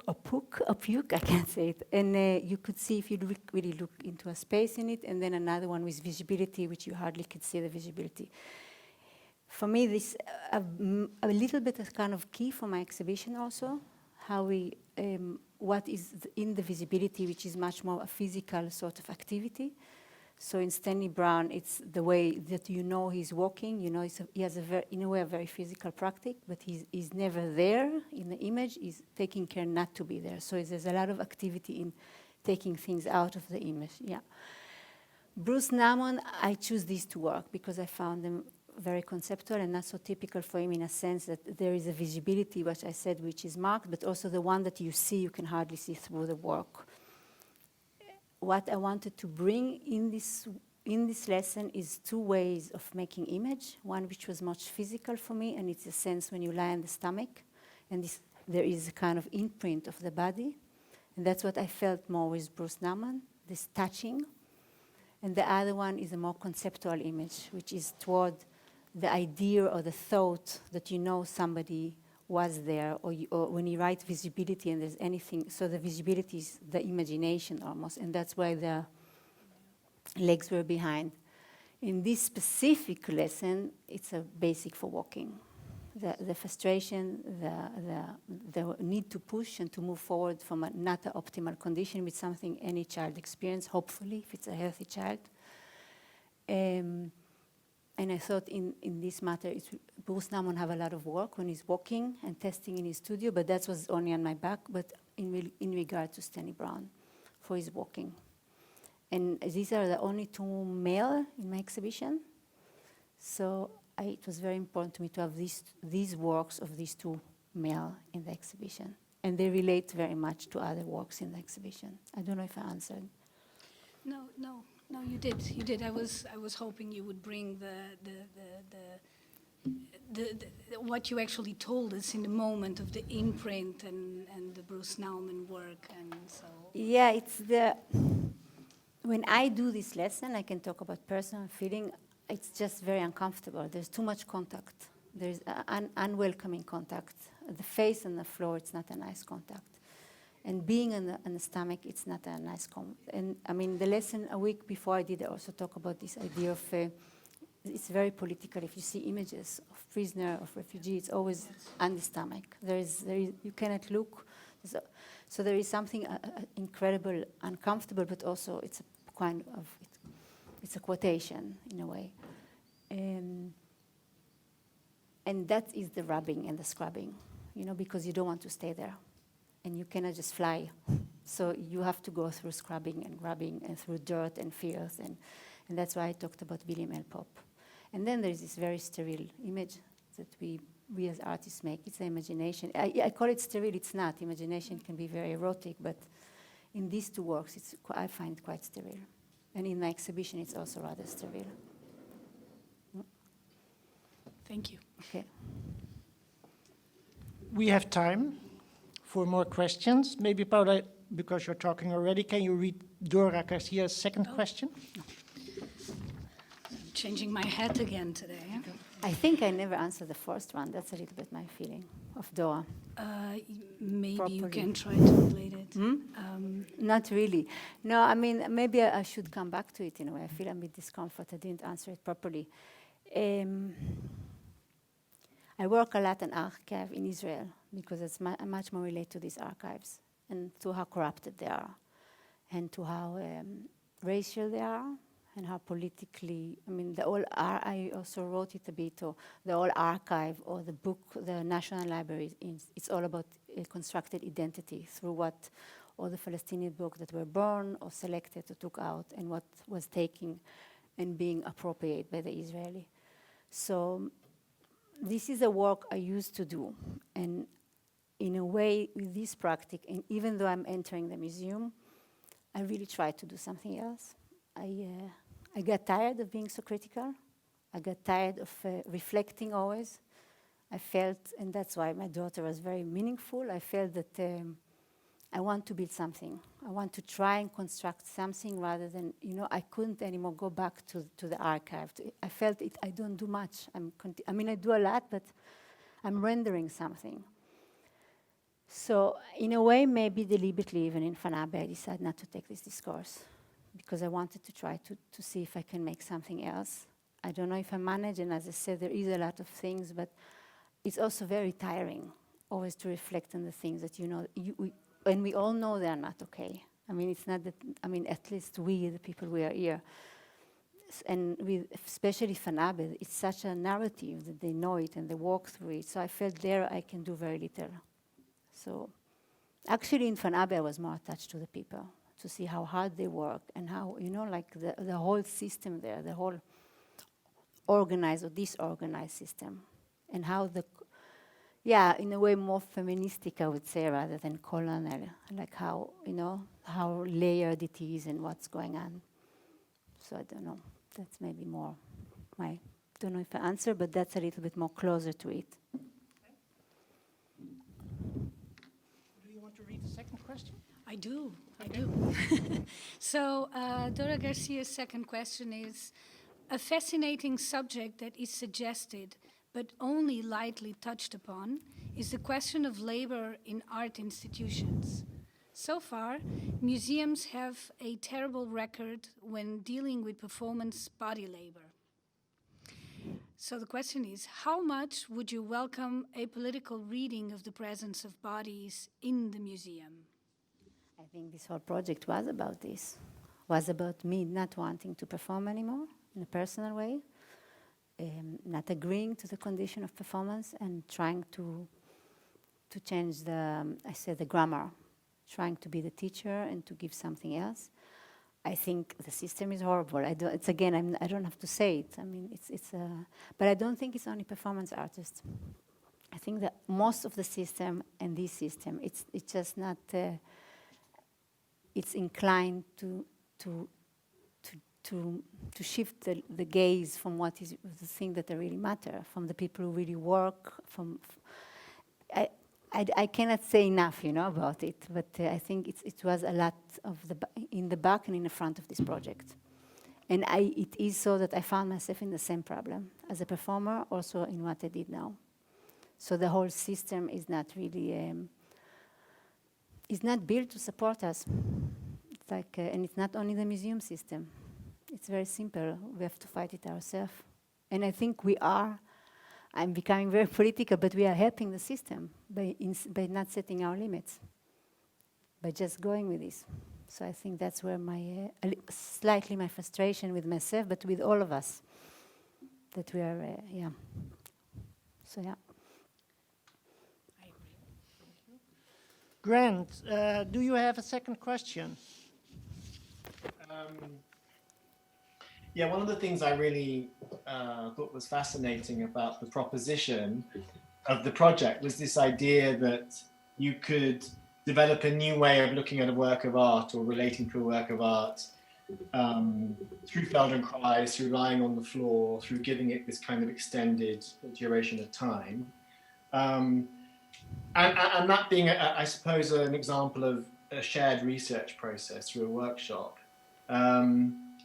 I can't say it. And you could see if you really look into a space in it, and then another one with visibility, which you hardly could see the visibility. For me, this a little bit of kind of key for my exhibition also, how we, what is in the visibility, which is much more a physical sort of activity. So in Stanley Brown, it's the way that you know he's walking. You know, he has in a way, a very physical practice, but he's never there in the image. He's taking care not to be there. So there's a lot of activity in taking things out of the image. Yeah. Bruce Nauman, I choose these to work because I found them very conceptual and not so typical for him in a sense that there is a visibility, which I said, which is marked, but also the one that you see, you can hardly see through the work. What I wanted to bring in this lesson is 2 ways of making image. One which was much physical for me, and it's a sense when you lie on the stomach, and there is a kind of imprint of the body. And that's what I felt more with Bruce Nauman, this touching. And the other one is a more conceptual image, which is toward the idea or the thought that you know somebody was there, or when you write visibility and there's anything, so the visibility is the imagination almost, and that's why the legs were behind. In this specific lesson, it's a basic for walking. The frustration, the need to push and to move forward from a not an optimal condition with something any child experience, hopefully, if it's a healthy child. And I thought in this matter, it Bruce Nauman have a lot of work when he's walking and testing in his studio, but that was only on my back, but in regard to Stanley Brown for his walking. And these are the only two male in my exhibition. So it was very important to me to have these works of these two male in the exhibition. And they relate very much to other works in the exhibition. I don't know if I answered. No, you did. You did. I was hoping you would bring the what you actually told us in the moment of the imprint and the Bruce Nauman work, and so. Yeah, when I do this lesson, I can talk about personal feeling. It's just very uncomfortable. There's too much contact. There's unwelcoming contact. The face and the floor, it's not a nice contact. And being on the stomach, it's not a nice and I mean, the lesson a week before I did, I also talk about this idea of, it's very political. If you see images of prisoner, of refugee, it's always on the stomach. You cannot look. So there is something incredible, uncomfortable, but also it's a kind of, it's a quotation in a way. And that is the rubbing and the scrubbing, because you don't want to stay there. And you cannot just fly. So you have to go through scrubbing and rubbing and through dirt and filth. And that's why I talked about William L. Pop. And then there's this very sterile image that we as artists make. It's the imagination. I call it sterile. It's not. Imagination can be very erotic. But in these two works, I find quite sterile. And in my exhibition, it's also rather sterile. Thank you. Okay. We have time for more questions. Maybe, Paula, because you're talking already, can you read Dora Garcia's second question? I'm changing my hat again today. I think I never answered the first one. That's a little bit my feeling of Dora. Maybe Properly. you can try to relate it. Not really. No, I mean, maybe I should come back to it in a way. I feel a bit discomfort. I didn't answer it properly. I work a lot in archive in Israel because it's much more related to these archives and to how corrupted they are and to how racial they are and how politically, I mean, I also wrote it a bit, or the whole archive or the book, the National Library, it's all about constructed identity through what all the Palestinian books that were burned or selected or took out and what was taken and being appropriated by the Israeli. So this is a work I used to do. And in a way, with this practice, and even though I'm entering the museum, I really try to do something else. I got tired of being so critical. I got tired of reflecting always. I felt, and that's why my daughter was very meaningful, I felt that I want to build something. I want to try and construct something rather than, I couldn't anymore go back to the archive. I felt I don't do much. I mean, I do a lot, but I'm rendering something. So in a way, maybe deliberately, even in Fanabe, I decided not to take this discourse because I wanted to try to see if I can make something else. I don't know if I manage, and as I said, there is a lot of things, but it's also very tiring always to reflect on the things that and we all know they are not okay. I mean, it's not that, at least we, the people we are here, and especially Fanabe, it's such a narrative that they know it and they walk through it. So I felt there I can do very little. So actually in Fanabe, I was more attached to the people, to see how hard they work and how, like the whole system there, the whole organized or disorganized system, and how in a way more feministic, I would say, rather than colonial, like how, how layered it is and what's going on. So I don't know, that's maybe more don't know if I answer, but that's a little bit more closer to it. Do you want to read the second question? I do. So Dora Garcia's second question is, a fascinating subject that is suggested but only lightly touched upon is the question of labor in art institutions. So far, museums have a terrible record when dealing with performance body labor. So the question is, how much would you welcome a political reading of the presence of bodies in the museum? I think this whole project was about this, was about me not wanting to perform anymore in a personal way. not agreeing to the condition of performance and trying to change the grammar, trying to be the teacher and to give something else. I think the system is horrible. I don't have to say it. I mean, but I don't think it's only performance artists. I think that most of the system and this system, it's just not. It's inclined to shift the gaze from what is the thing that really matter, from the people who really work. I cannot say enough, about it. But I think it was a lot of in the back and in the front of this project. And it is so that I found myself in the same problem as a performer, also in what I did now. So the whole system is not really, is not built to support us. It's like, and it's not only the museum system. It's very simple. We have to fight it ourselves. And I think we are. I'm becoming very political, but we are helping the system by not setting our limits, by just going with this. So I think that's where slightly my frustration with myself, but with all of us, that we are, So, yeah. I agree. Thank you. Grant, do you have a second question? Yeah, one of the things I really thought was fascinating about the proposition of the project was this idea that you could develop a new way of looking at a work of art or relating to a work of art through Feldenkrais, through lying on the floor, through giving it this kind of extended duration of time. And that being, I suppose, an example of a shared research process through a workshop.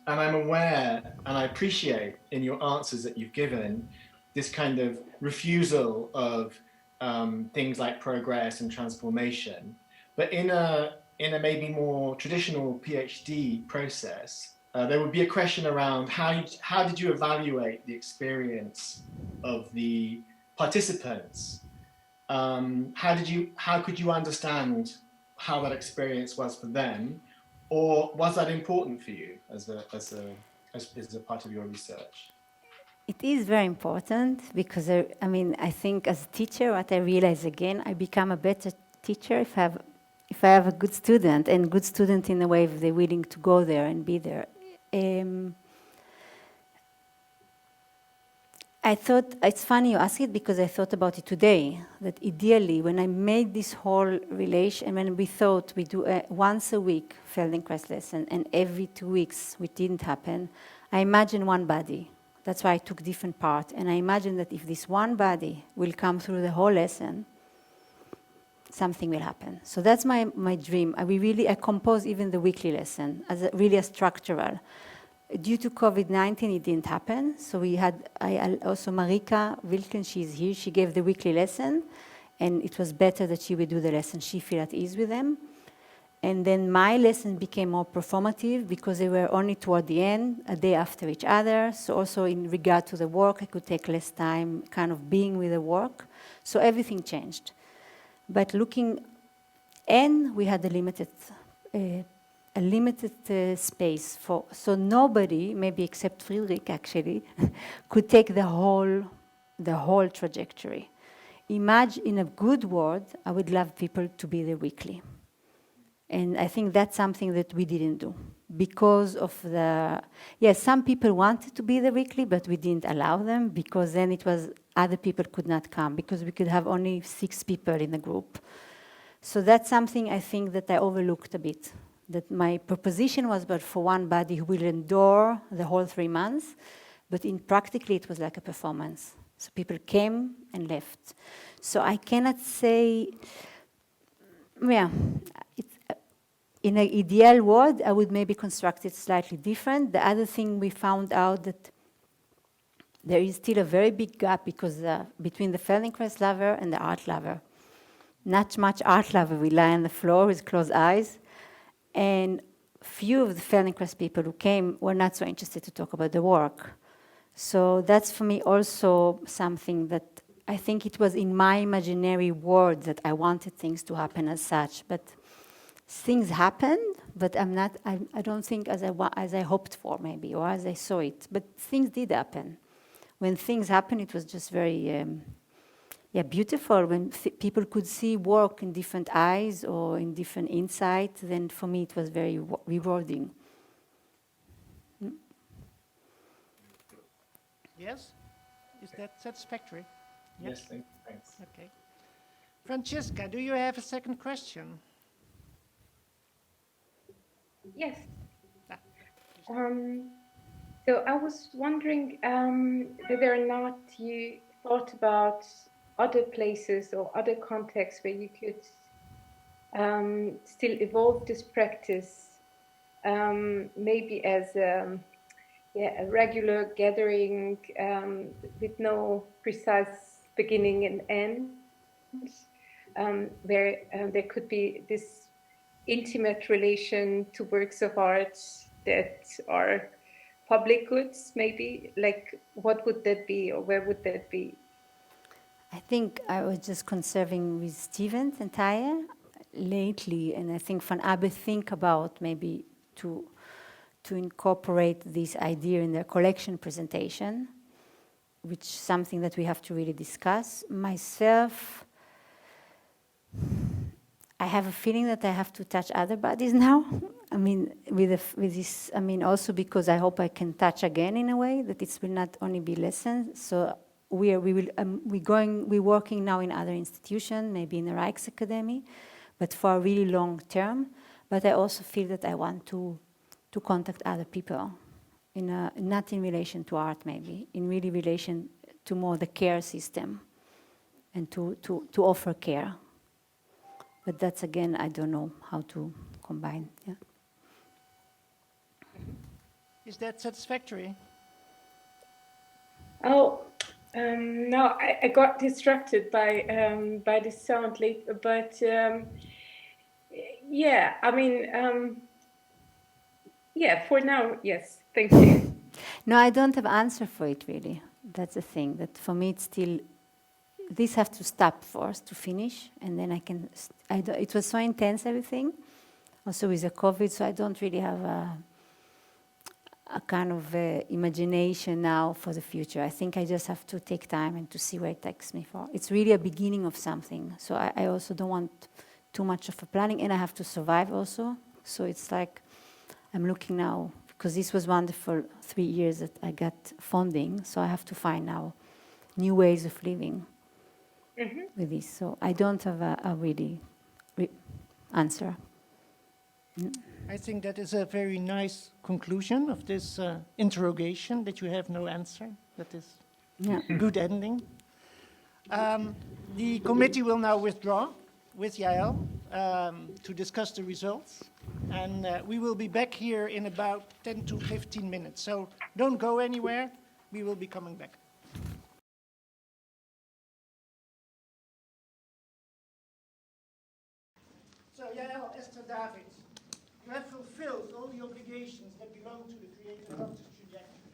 And I'm aware, and I appreciate in your answers that you've given, this kind of refusal of things like progress and transformation. But in a maybe more traditional PhD process, there would be a question around how did you evaluate the experience of the participants? How could you understand how that experience was for them? Or was that important for you as a part of your research? It is very important because, I think as a teacher, what I realize again, I become a better teacher if I have a good student, and good student in a way if they're willing to go there and be there. I thought, it's funny you ask it because I thought about it today, that ideally when I made this whole relation, and when we thought we do a once a week Feldenkrais lesson and every 2 weeks, which didn't happen, I imagined one body. That's why I took different parts. And I imagined that if this one body will come through the whole lesson, something will happen. So that's my dream. I compose even the weekly lesson as really a structural. Due to COVID-19, it didn't happen. So we had, also Marika Wilken, she's here, she gave the weekly lesson, and it was better that she would do the lesson. She felt at ease with them. And then my lesson became more performative because they were only toward the end, a day after each other. So also in regard to the work, I could take less time kind of being with the work. So everything changed. But we had a limited space so nobody, maybe except Friedrich actually, could take the whole trajectory. Imagine, in a good word, I would love people to be there weekly. And I think that's something that we didn't do because of some people wanted to be there weekly, but we didn't allow them because then it was other people could not come because we could have only 6 people in the group. So that's something I think that I overlooked a bit. That my proposition was but for one body who will endure the whole 3 months, but practically it was like a performance. So people came and left. So I cannot say, in an ideal world, I would maybe construct it slightly different. The other thing we found out that there is still a very big gap because between the Feldenkrais lover and the art lover. Not much art lover will lie on the floor with closed eyes. And few of the Feldenkrais people who came were not so interested to talk about the work. So that's for me also something that I think it was in my imaginary world that I wanted things to happen as such. But things happened, but I don't think as I hoped for maybe, or as I saw it. But things did happen. when things happen, it was just very beautiful. When people could see work in different eyes or in different insights, then for me it was very rewarding. Yes? Is that satisfactory? Yes, thanks. Okay. Francesca, do you have a second question? Yes. Ah. So I was wondering whether or not you thought about other places or other contexts where you could still evolve this practice, maybe as a regular gathering with no precise beginning and end, where there could be this intimate relation to works of art that are public goods, maybe? Like, what would that be, or where would that be? I think I was just conserving with Steven and Taya lately, and I think Van Abbe think about maybe to incorporate this idea in their collection presentation, which is something that we have to really discuss. Myself, I have a feeling that I have to touch other bodies now. I mean, with this, I mean, also because I hope I can touch again in a way that it will not only be lessons. So we're working now in other institutions, maybe in the Rijksacademie, but for a really long term. But I also feel that I want to contact other people, not in relation to art, maybe in really relation to more the care system, and to offer care. But that's, again, I don't know how to combine. Yeah. Is that satisfactory? Oh, no, I got distracted by the sound later, but yeah, I mean, yeah, for now, yes, thank you. No, I don't have answer for it, really. That's the thing, that for me it's still, this has to stop first to finish, and then I can, it was so intense, everything, also with the COVID, so I don't really have a kind of imagination now for the future. I think I just have to take time and to see where it takes me for. It's really a beginning of something, so I also don't want too much of a planning, and I have to survive also, so it's like, I'm looking now, because this was wonderful 3 years that I got funding, so I have to find now new ways of living with this. So I don't have a really answer. I think that is a very nice conclusion of this interrogation, that you have no answer. That is a good ending. The committee will now withdraw with Yael to discuss the results. And we will be back here in about 10 to 15 minutes. So don't go anywhere. We will be coming back. So Yael Davids, you have fulfilled all the obligations that belong to the Creator Doctus trajectory.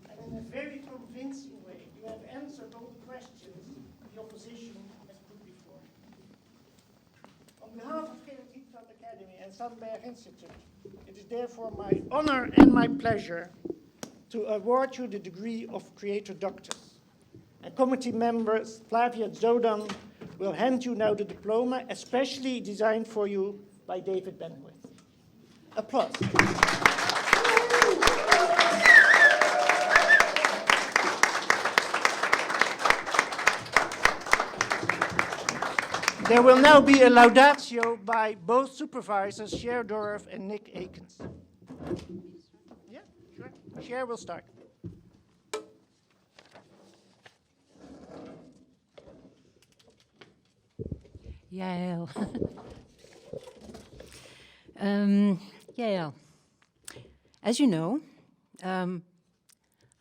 And in a very convincing way, you have answered all the questions the opposition has put before. On behalf of Gerrit Rietveld Academie and Sandberg Institute, it is therefore my honor and my pleasure to award you the degree of Creator Doctus. And committee members Flavia Zodan will hand you now the diploma, especially designed for you by David Benwith. Applause. There will now be a laudatio by both supervisors, Cher Dorff and Nick Akins. Yeah, sure. Cher will start. Yael. Yael, as you know, I'm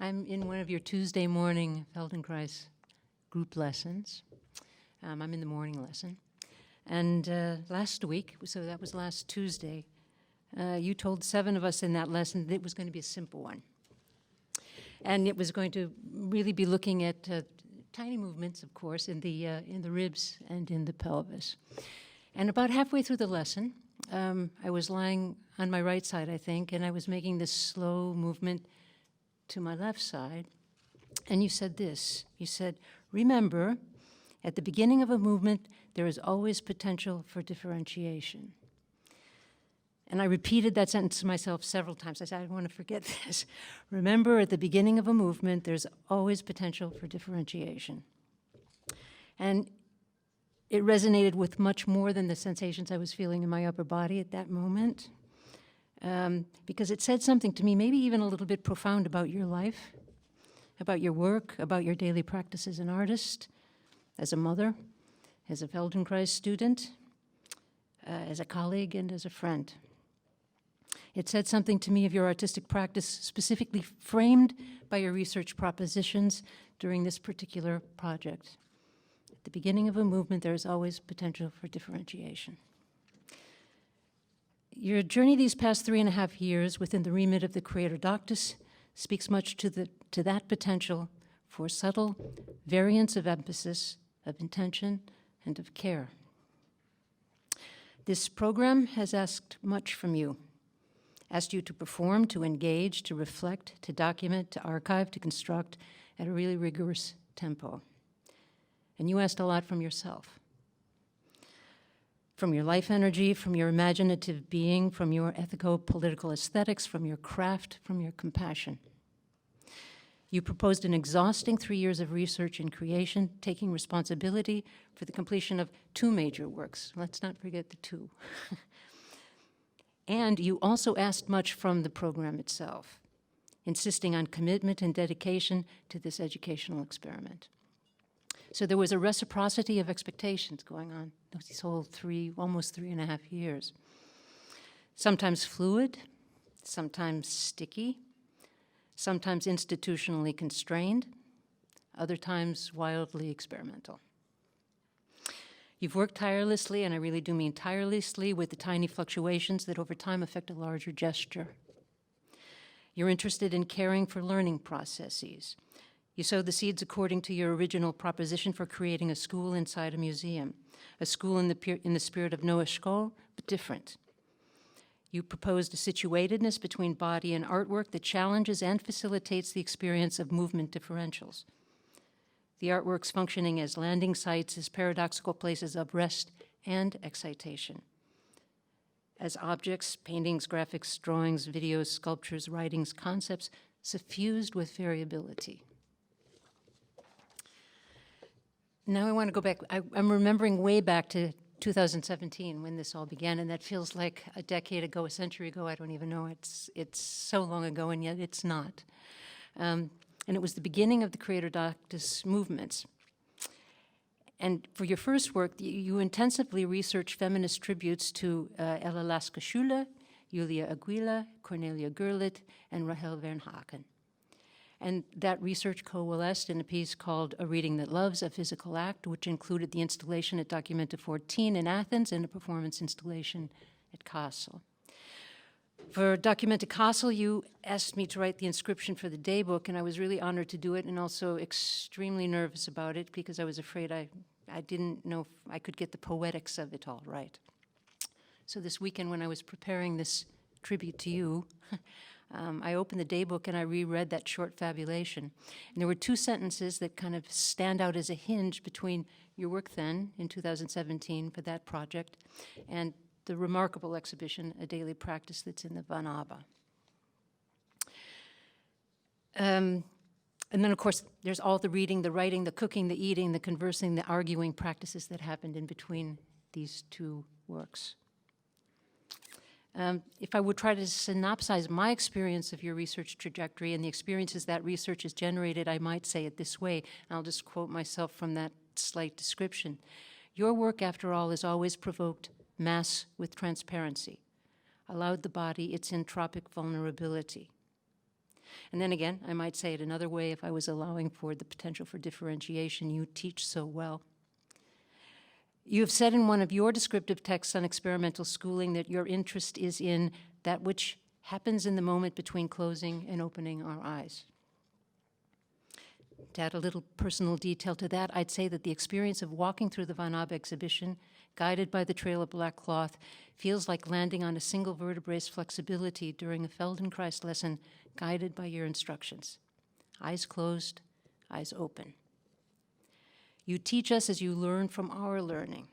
in one of your Tuesday morning Feldenkrais group lessons. I'm in the morning lesson. And last week, so that was last Tuesday, you told 7 of us in that lesson that it was going to be a simple one. And it was going to really be looking at tiny movements, of course, in the ribs and in the pelvis. And about halfway through the lesson, I was lying on my right side, I think, and I was making this slow movement to my left side. And you said this. You said, remember, at the beginning of a movement, there is always potential for differentiation. And I repeated that sentence to myself several times. I said, I don't want to forget this. Remember, at the beginning of a movement, there's always potential for differentiation. And it resonated with much more than the sensations I was feeling in my upper body at that moment, because it said something to me, maybe even a little bit profound about your life, about your work, about your daily practice as an artist, as a mother, as a Feldenkrais student, as a colleague, and as a friend. It said something to me of your artistic practice, specifically framed by your research propositions during this particular project. At the beginning of a movement, there is always potential for differentiation. Your journey these past 3.5 years within the remit of the Creator Doctus speaks much to that potential for subtle variance of emphasis, of intention, and of care. This program has asked much from you. Asked you to perform, to engage, to reflect, to document, to archive, to construct at a really rigorous tempo. And you asked a lot from yourself. From your life energy, from your imaginative being, from your ethico-political aesthetics, from your craft, from your compassion. You proposed an exhausting 3 years of research and creation, taking responsibility for the completion of 2 major works. Let's not forget the 2. And you also asked much from the program itself, insisting on commitment and dedication to this educational experiment. So there was a reciprocity of expectations going on these whole almost 3.5 years. Sometimes fluid, sometimes sticky, sometimes institutionally constrained, other times wildly experimental. You've worked tirelessly, and I really do mean tirelessly, with the tiny fluctuations that over time affect a larger gesture. You're interested in caring for learning processes. You sowed the seeds according to your original proposition for creating a school inside a museum, a school in the spirit of no école, but different. You proposed a situatedness between body and artwork that challenges and facilitates the experience of movement differentials. The artworks functioning as landing sites, as paradoxical places of rest and excitation. As objects, paintings, graphics, drawings, videos, sculptures, writings, concepts, suffused with variability. Now I want to go back. I'm remembering way back to 2017 when this all began, and that feels like a decade ago, a century ago. I don't even know. It's so long ago, and yet it's not. And it was the beginning of the Creator Doctus movements. And for your first work, you intensively researched feminist tributes to Ella Lasker-Schüler, Julia Aguila, Cornelia Gerlit, and Rahel Vernhaken. And that research coalesced in a piece called A Reading That Loves, a Physical Act, which included the installation at Documenta 14 in Athens and a performance installation at Kassel. For Documenta Kassel, you asked me to write the inscription for the daybook, and I was really honored to do it and also extremely nervous about it because I was afraid I didn't know if I could get the poetics of it all right. So this weekend when I was preparing this tribute to you, I opened the daybook and I reread that short fabulation. And there were 2 sentences that kind of stand out as a hinge between your work then, in 2017, for that project, and the remarkable exhibition, A Daily Practice, that's in the Van Abbe. And then, of course, there's all the reading, the writing, the cooking, the eating, the conversing, the arguing practices that happened in between these 2 works. If I would try to synopsize my experience of your research trajectory and the experiences that research has generated, I might say it this way, and I'll just quote myself from that slight description. Your work, after all, has always provoked mass with transparency, allowed the body its entropic vulnerability. And then again, I might say it another way if I was allowing for the potential for differentiation you teach so well. You have said in one of your descriptive texts on experimental schooling that your interest is in that which happens in the moment between closing and opening our eyes. To add a little personal detail to that, I'd say that the experience of walking through the Van Abbe exhibition, guided by the trail of black cloth, feels like landing on a single vertebrae's flexibility during a Feldenkrais lesson guided by your instructions. Eyes closed, eyes open. You teach us as you learn from our learning.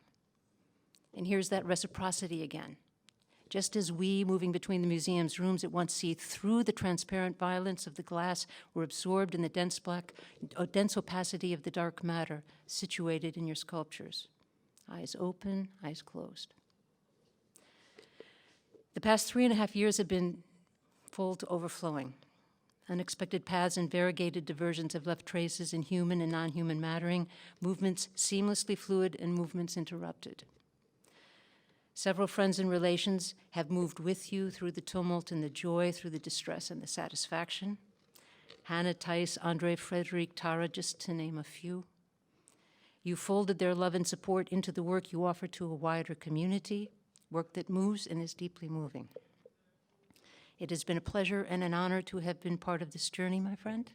And here's that reciprocity again. Just as we, moving between the museum's rooms, at once see through the transparent violence of the glass, were absorbed in the dense opacity of the dark matter situated in your sculptures. Eyes open, eyes closed. The past 3.5 years have been full to overflowing. Unexpected paths and variegated diversions have left traces in human and non-human mattering, movements seamlessly fluid and movements interrupted. Several friends and relations have moved with you through the tumult and the joy, through the distress and the satisfaction. Hannah, Thijs, Andre, Frederick, Tara, just to name a few. You folded their love and support into the work you offer to a wider community, work that moves and is deeply moving. It has been a pleasure and an honor to have been part of this journey, my friend.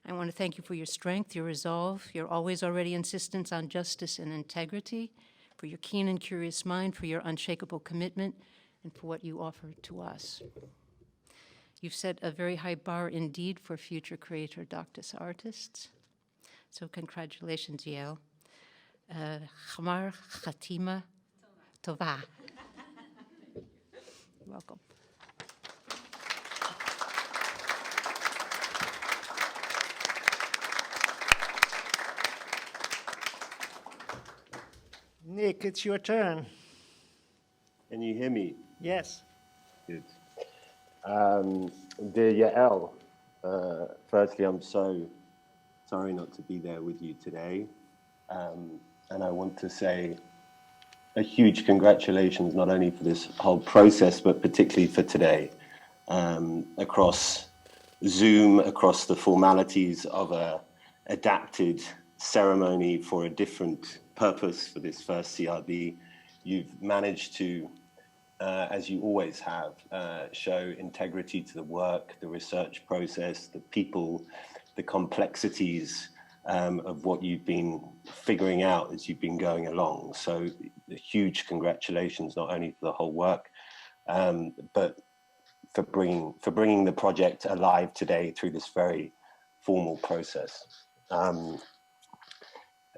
I want to thank you for your strength, your resolve, your always already insistence on justice and integrity, for your keen and curious mind, for your unshakable commitment, and for what you offer to us. You've set a very high bar indeed for future Creator Doctus artists. So congratulations, Yael. Chamar Chatima Tova. Welcome. Nick, it's your turn. Can you hear me? Yes. Good. Dear Yael, firstly, I'm so sorry not to be there with you today. And I want to say a huge congratulations, not only for this whole process, but particularly for today. Across Zoom, across the formalities of a adapted ceremony for a different purpose for this first CRD, you've managed to, as you always have, show integrity to the work, the research process, the people, the complexities of what you've been figuring out as you've been going along. So a huge congratulations, not only for the whole work, but for bringing the project alive today through this very formal process.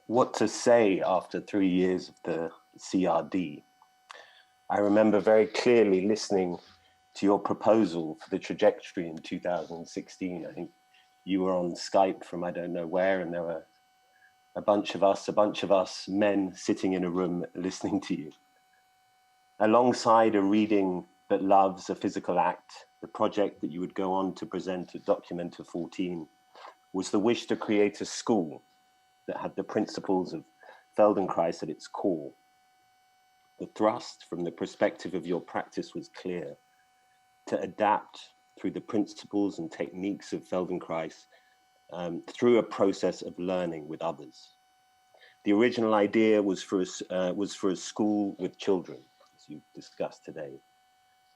What to say after 3 years of the CRD? I remember very clearly listening to your proposal for the trajectory in 2016. I think you were on Skype from I don't know where, and there were a bunch of us men sitting in a room listening to you. Alongside a reading that loves a physical act, the project that you would go on to present at Documenta 14 was the wish to create a school that had the principles of Feldenkrais at its core. The thrust from the perspective of your practice was clear: to adapt through the principles and techniques of Feldenkrais through a process of learning with others. The original idea was for a school with children, as you discussed today.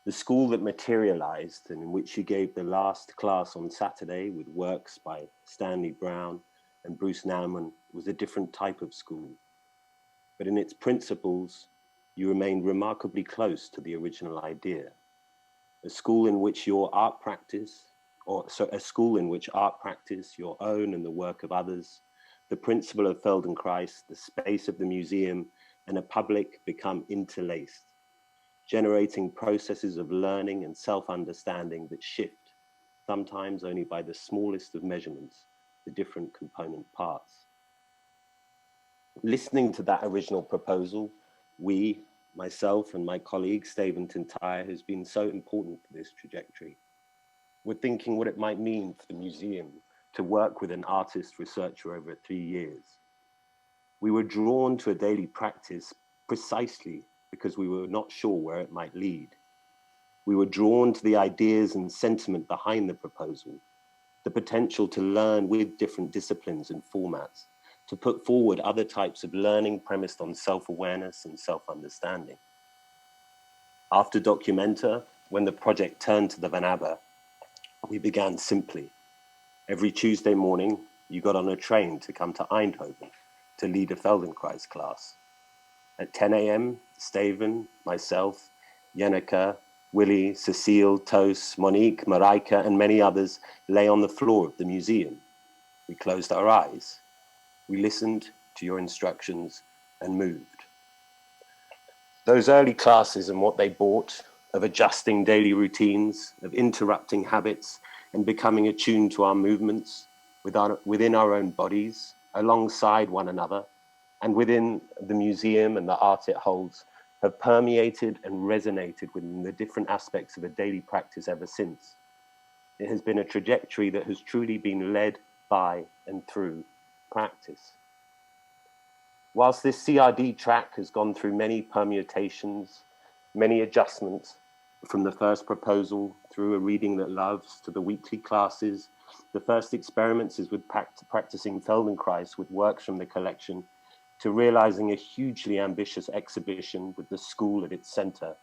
The school that materialized and in which you gave the last class on Saturday with works by Stanley Brown and Bruce Nauman was a different type of school. But in its principles, you remained remarkably close to the original idea. A school in which your art practice, your own and the work of others, the principle of Feldenkrais, the space of the museum, and a public become interlaced, generating processes of learning and self-understanding that shift, sometimes only by the smallest of measurements, the different component parts. Listening to that original proposal, we, myself and my colleague, Steven Tintire, has been so important for this trajectory. We're thinking what it might mean for the museum to work with an artist researcher over 3 years. We were drawn to a daily practice precisely because we were not sure where it might lead. We were drawn to the ideas and sentiment behind the proposal, the potential to learn with different disciplines and formats, to put forward other types of learning premised on self-awareness and self-understanding. After Documenta, when the project turned to the Van Abbe, we began simply. Every Tuesday morning, you got on a train to come to Eindhoven to lead a Feldenkrais class. At 10 a.m., Steven, myself, Jenneke, Willy, Cecile, Toos, Monique, Marijke, and many others lay on the floor of the museum. We closed our eyes. We listened to your instructions and moved. Those early classes and what they brought of adjusting daily routines, of interrupting habits and becoming attuned to our movements within our own bodies, alongside one another, and within the museum and the art it holds, have permeated and resonated within the different aspects of a daily practice ever since. It has been a trajectory that has truly been led by and through practice. Whilst this CRD track has gone through many permutations, many adjustments, from the first proposal through a reading that loves to the weekly classes, the first experiments is with practicing Feldenkrais with works from the collection, to realizing a hugely ambitious exhibition with the school at its center.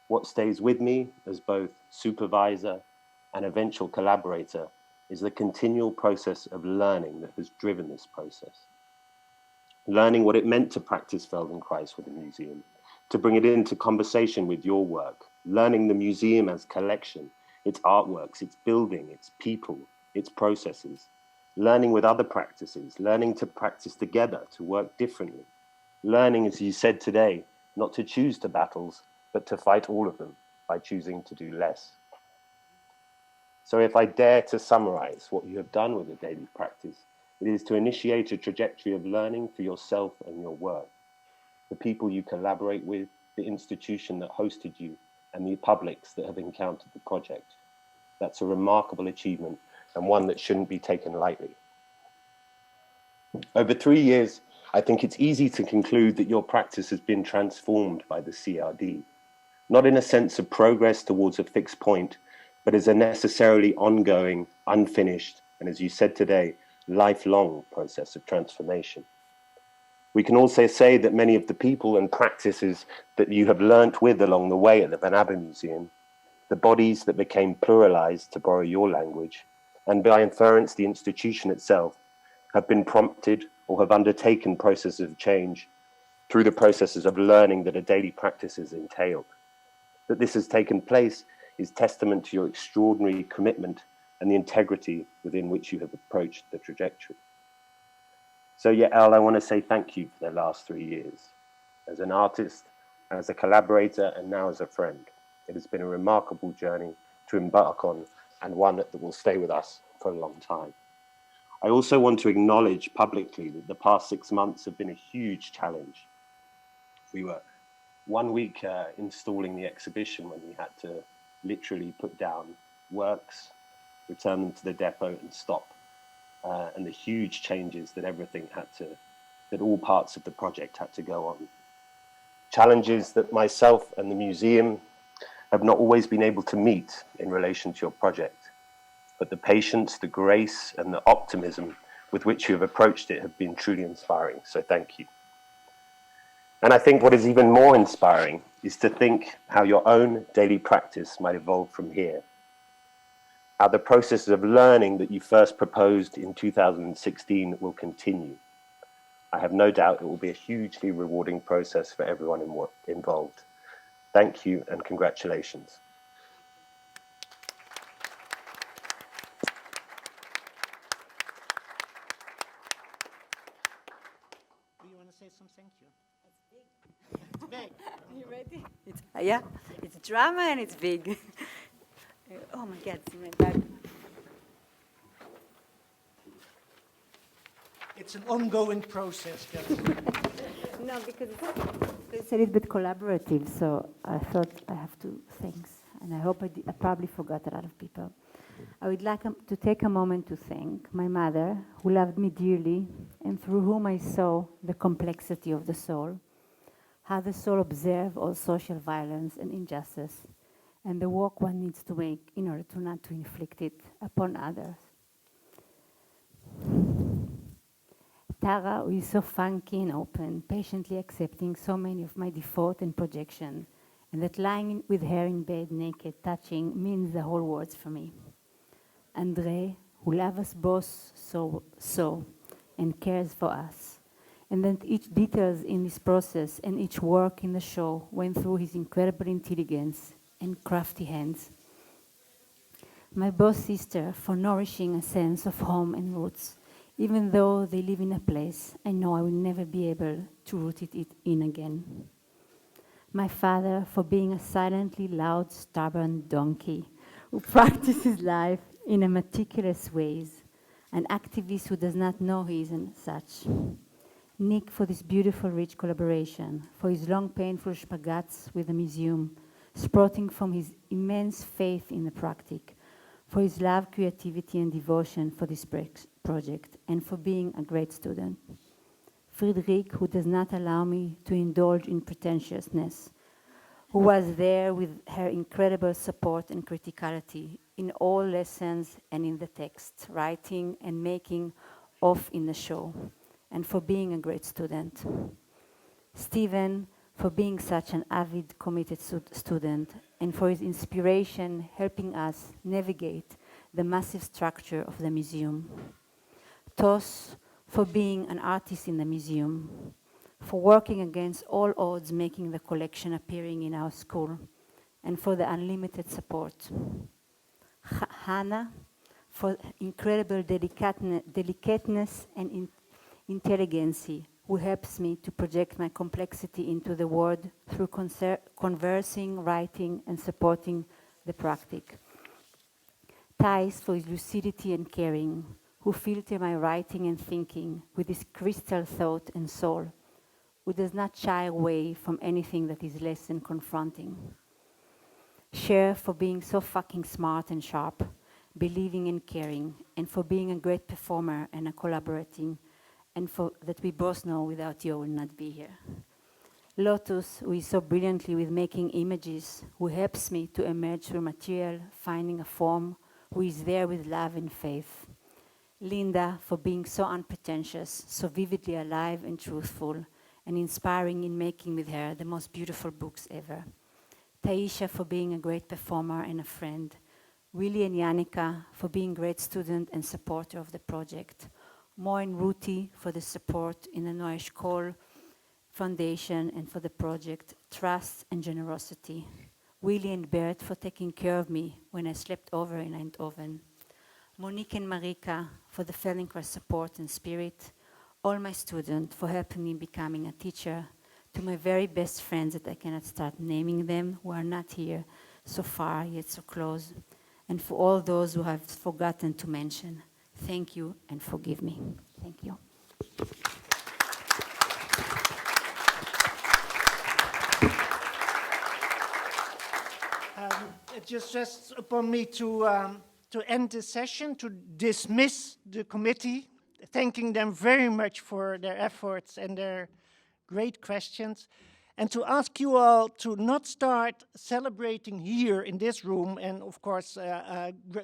What stays with me as both supervisor and eventual collaborator is the continual process of learning that has driven this process. Learning what it meant to practice Feldenkrais with the museum, to bring it into conversation with your work, learning the museum as collection, its artworks, its building, its people, its processes, learning with other practices, learning to practice together, to work differently, learning, as you said today, not to choose to battles, but to fight all of them by choosing to do less. So if I dare to summarize what you have done with the daily practice, it is to initiate a trajectory of learning for yourself and your work, the people you collaborate with, the institution that hosted you, and the publics that have encountered the project. That's a remarkable achievement and one that shouldn't be taken lightly. Over 3 years, I think it's easy to conclude that your practice has been transformed by the CRD, not in a sense of progress towards a fixed point, but as a necessarily ongoing, unfinished, and as you said today, lifelong process of transformation. We can also say that many of the people and practices that you have learnt with along the way at the Abbemuseum, the bodies that became pluralized, to borrow your language, and by inference the institution itself, have been prompted or have undertaken processes of change through the processes of learning that a daily practices entailed. That this has taken place is testament to your extraordinary commitment and the integrity within which you have approached the trajectory. So Yael, I want to say thank you for the last 3 years. As an artist, as a collaborator, and now as a friend. It has been a remarkable journey to embark on, and one that will stay with us for a long time. I also want to acknowledge publicly that the past 6 months have been a huge challenge. We were 1 week installing the exhibition when we had to literally put down works, return them to the depot and stop. And the huge changes that that all parts of the project had to go on. Challenges that myself and the museum have not always been able to meet in relation to your project. But the patience, the grace, and the optimism with which you have approached it have been truly inspiring, so thank you. And I think what is even more inspiring is to think how your own daily practice might evolve from here. How the process of learning that you first proposed in 2016 will continue. I have no doubt it will be a hugely rewarding process for everyone involved. Thank you and congratulations. Do you want to say some thank you? It's big. You ready? Yeah, it's drama and it's big. Oh my God, it's in my bag. It's an ongoing process, guys. No, because it's a little bit collaborative, so I thought I have to thanks. And I hope I probably forgot a lot of people. I would like to take a moment to thank my mother, who loved me dearly, and through whom I saw the complexity of the soul, how the soul observes all social violence and injustice, and the work one needs to make in order to not to inflict it upon others. Tara, who is so funky and open, patiently accepting so many of my default and projection, and that lying with her in bed naked, touching, means the whole world for me. Andre, who loves us both so and cares for us, and that each details in this process and each work in the show went through his incredible intelligence and crafty hands. My boss sister, for nourishing a sense of home and roots, Even though they live in a place I know I will never be able to root it in again. My father for being a silently loud, stubborn donkey who practices life in a meticulous ways, an activist who does not know he isn't such. Nick for this beautiful, rich collaboration, for his long, painful spagats with the museum, sprouting from his immense faith in the practice, for his love, creativity, and devotion for this project, and for being a great student. Friedrich, who does not allow me to indulge in pretentiousness, who was there with her incredible support and criticality in all lessons and in the text, writing and making of in the show, and for being a great student. Stephen, for being such an avid, committed student, and for his inspiration helping us navigate the massive structure of the museum. Tos, for being an artist in the museum, for working against all odds making the collection appearing in our school, and for the unlimited support. Hannah, for incredible delicateness and intelligence, who helps me to project my complexity into the world through conversing, writing, and supporting the practice. Thais, for his lucidity and caring, who filter my writing and thinking with his crystal thought and soul, who does not shy away from anything that is less than confronting. Cher, for being so fucking smart and sharp, believing and caring, and for being a great performer and a collaborating, and for that we both know without you I will not be here. Lotus, who is so brilliantly with making images, who helps me to emerge through material, finding a form, who is there with love and faith. Linda, for being so unpretentious, so vividly alive and truthful, and inspiring in making with her the most beautiful books ever. Taisha, for being a great performer and a friend. Willie and Yannicka, for being great student and supporter of the project. Mo and Ruti, for the support in the Noah Eshkol Foundation and for the project. Trust and generosity. Willie and Bert, for taking care of me when I slept over in Eindhoven. Monique and Marika, for the Feldenkrais support and spirit. All my students for helping me becoming a teacher. To my very best friends that I cannot start naming them, who are not here so far yet so close. And for all those who have forgotten to mention, thank you and forgive me. Thank you. It just rests upon me to end this session, to dismiss the committee, thanking them very much for their efforts and their great questions, and to ask you all to not start celebrating here in this room, and of course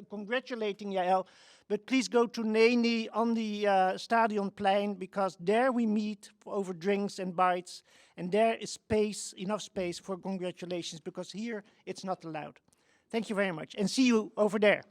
congratulating Yael, but please go to Neni on the Stadionplein, because there we meet over drinks and bites, and there is space, enough space for congratulations, because here it's not allowed. Thank you very much, and see you over there.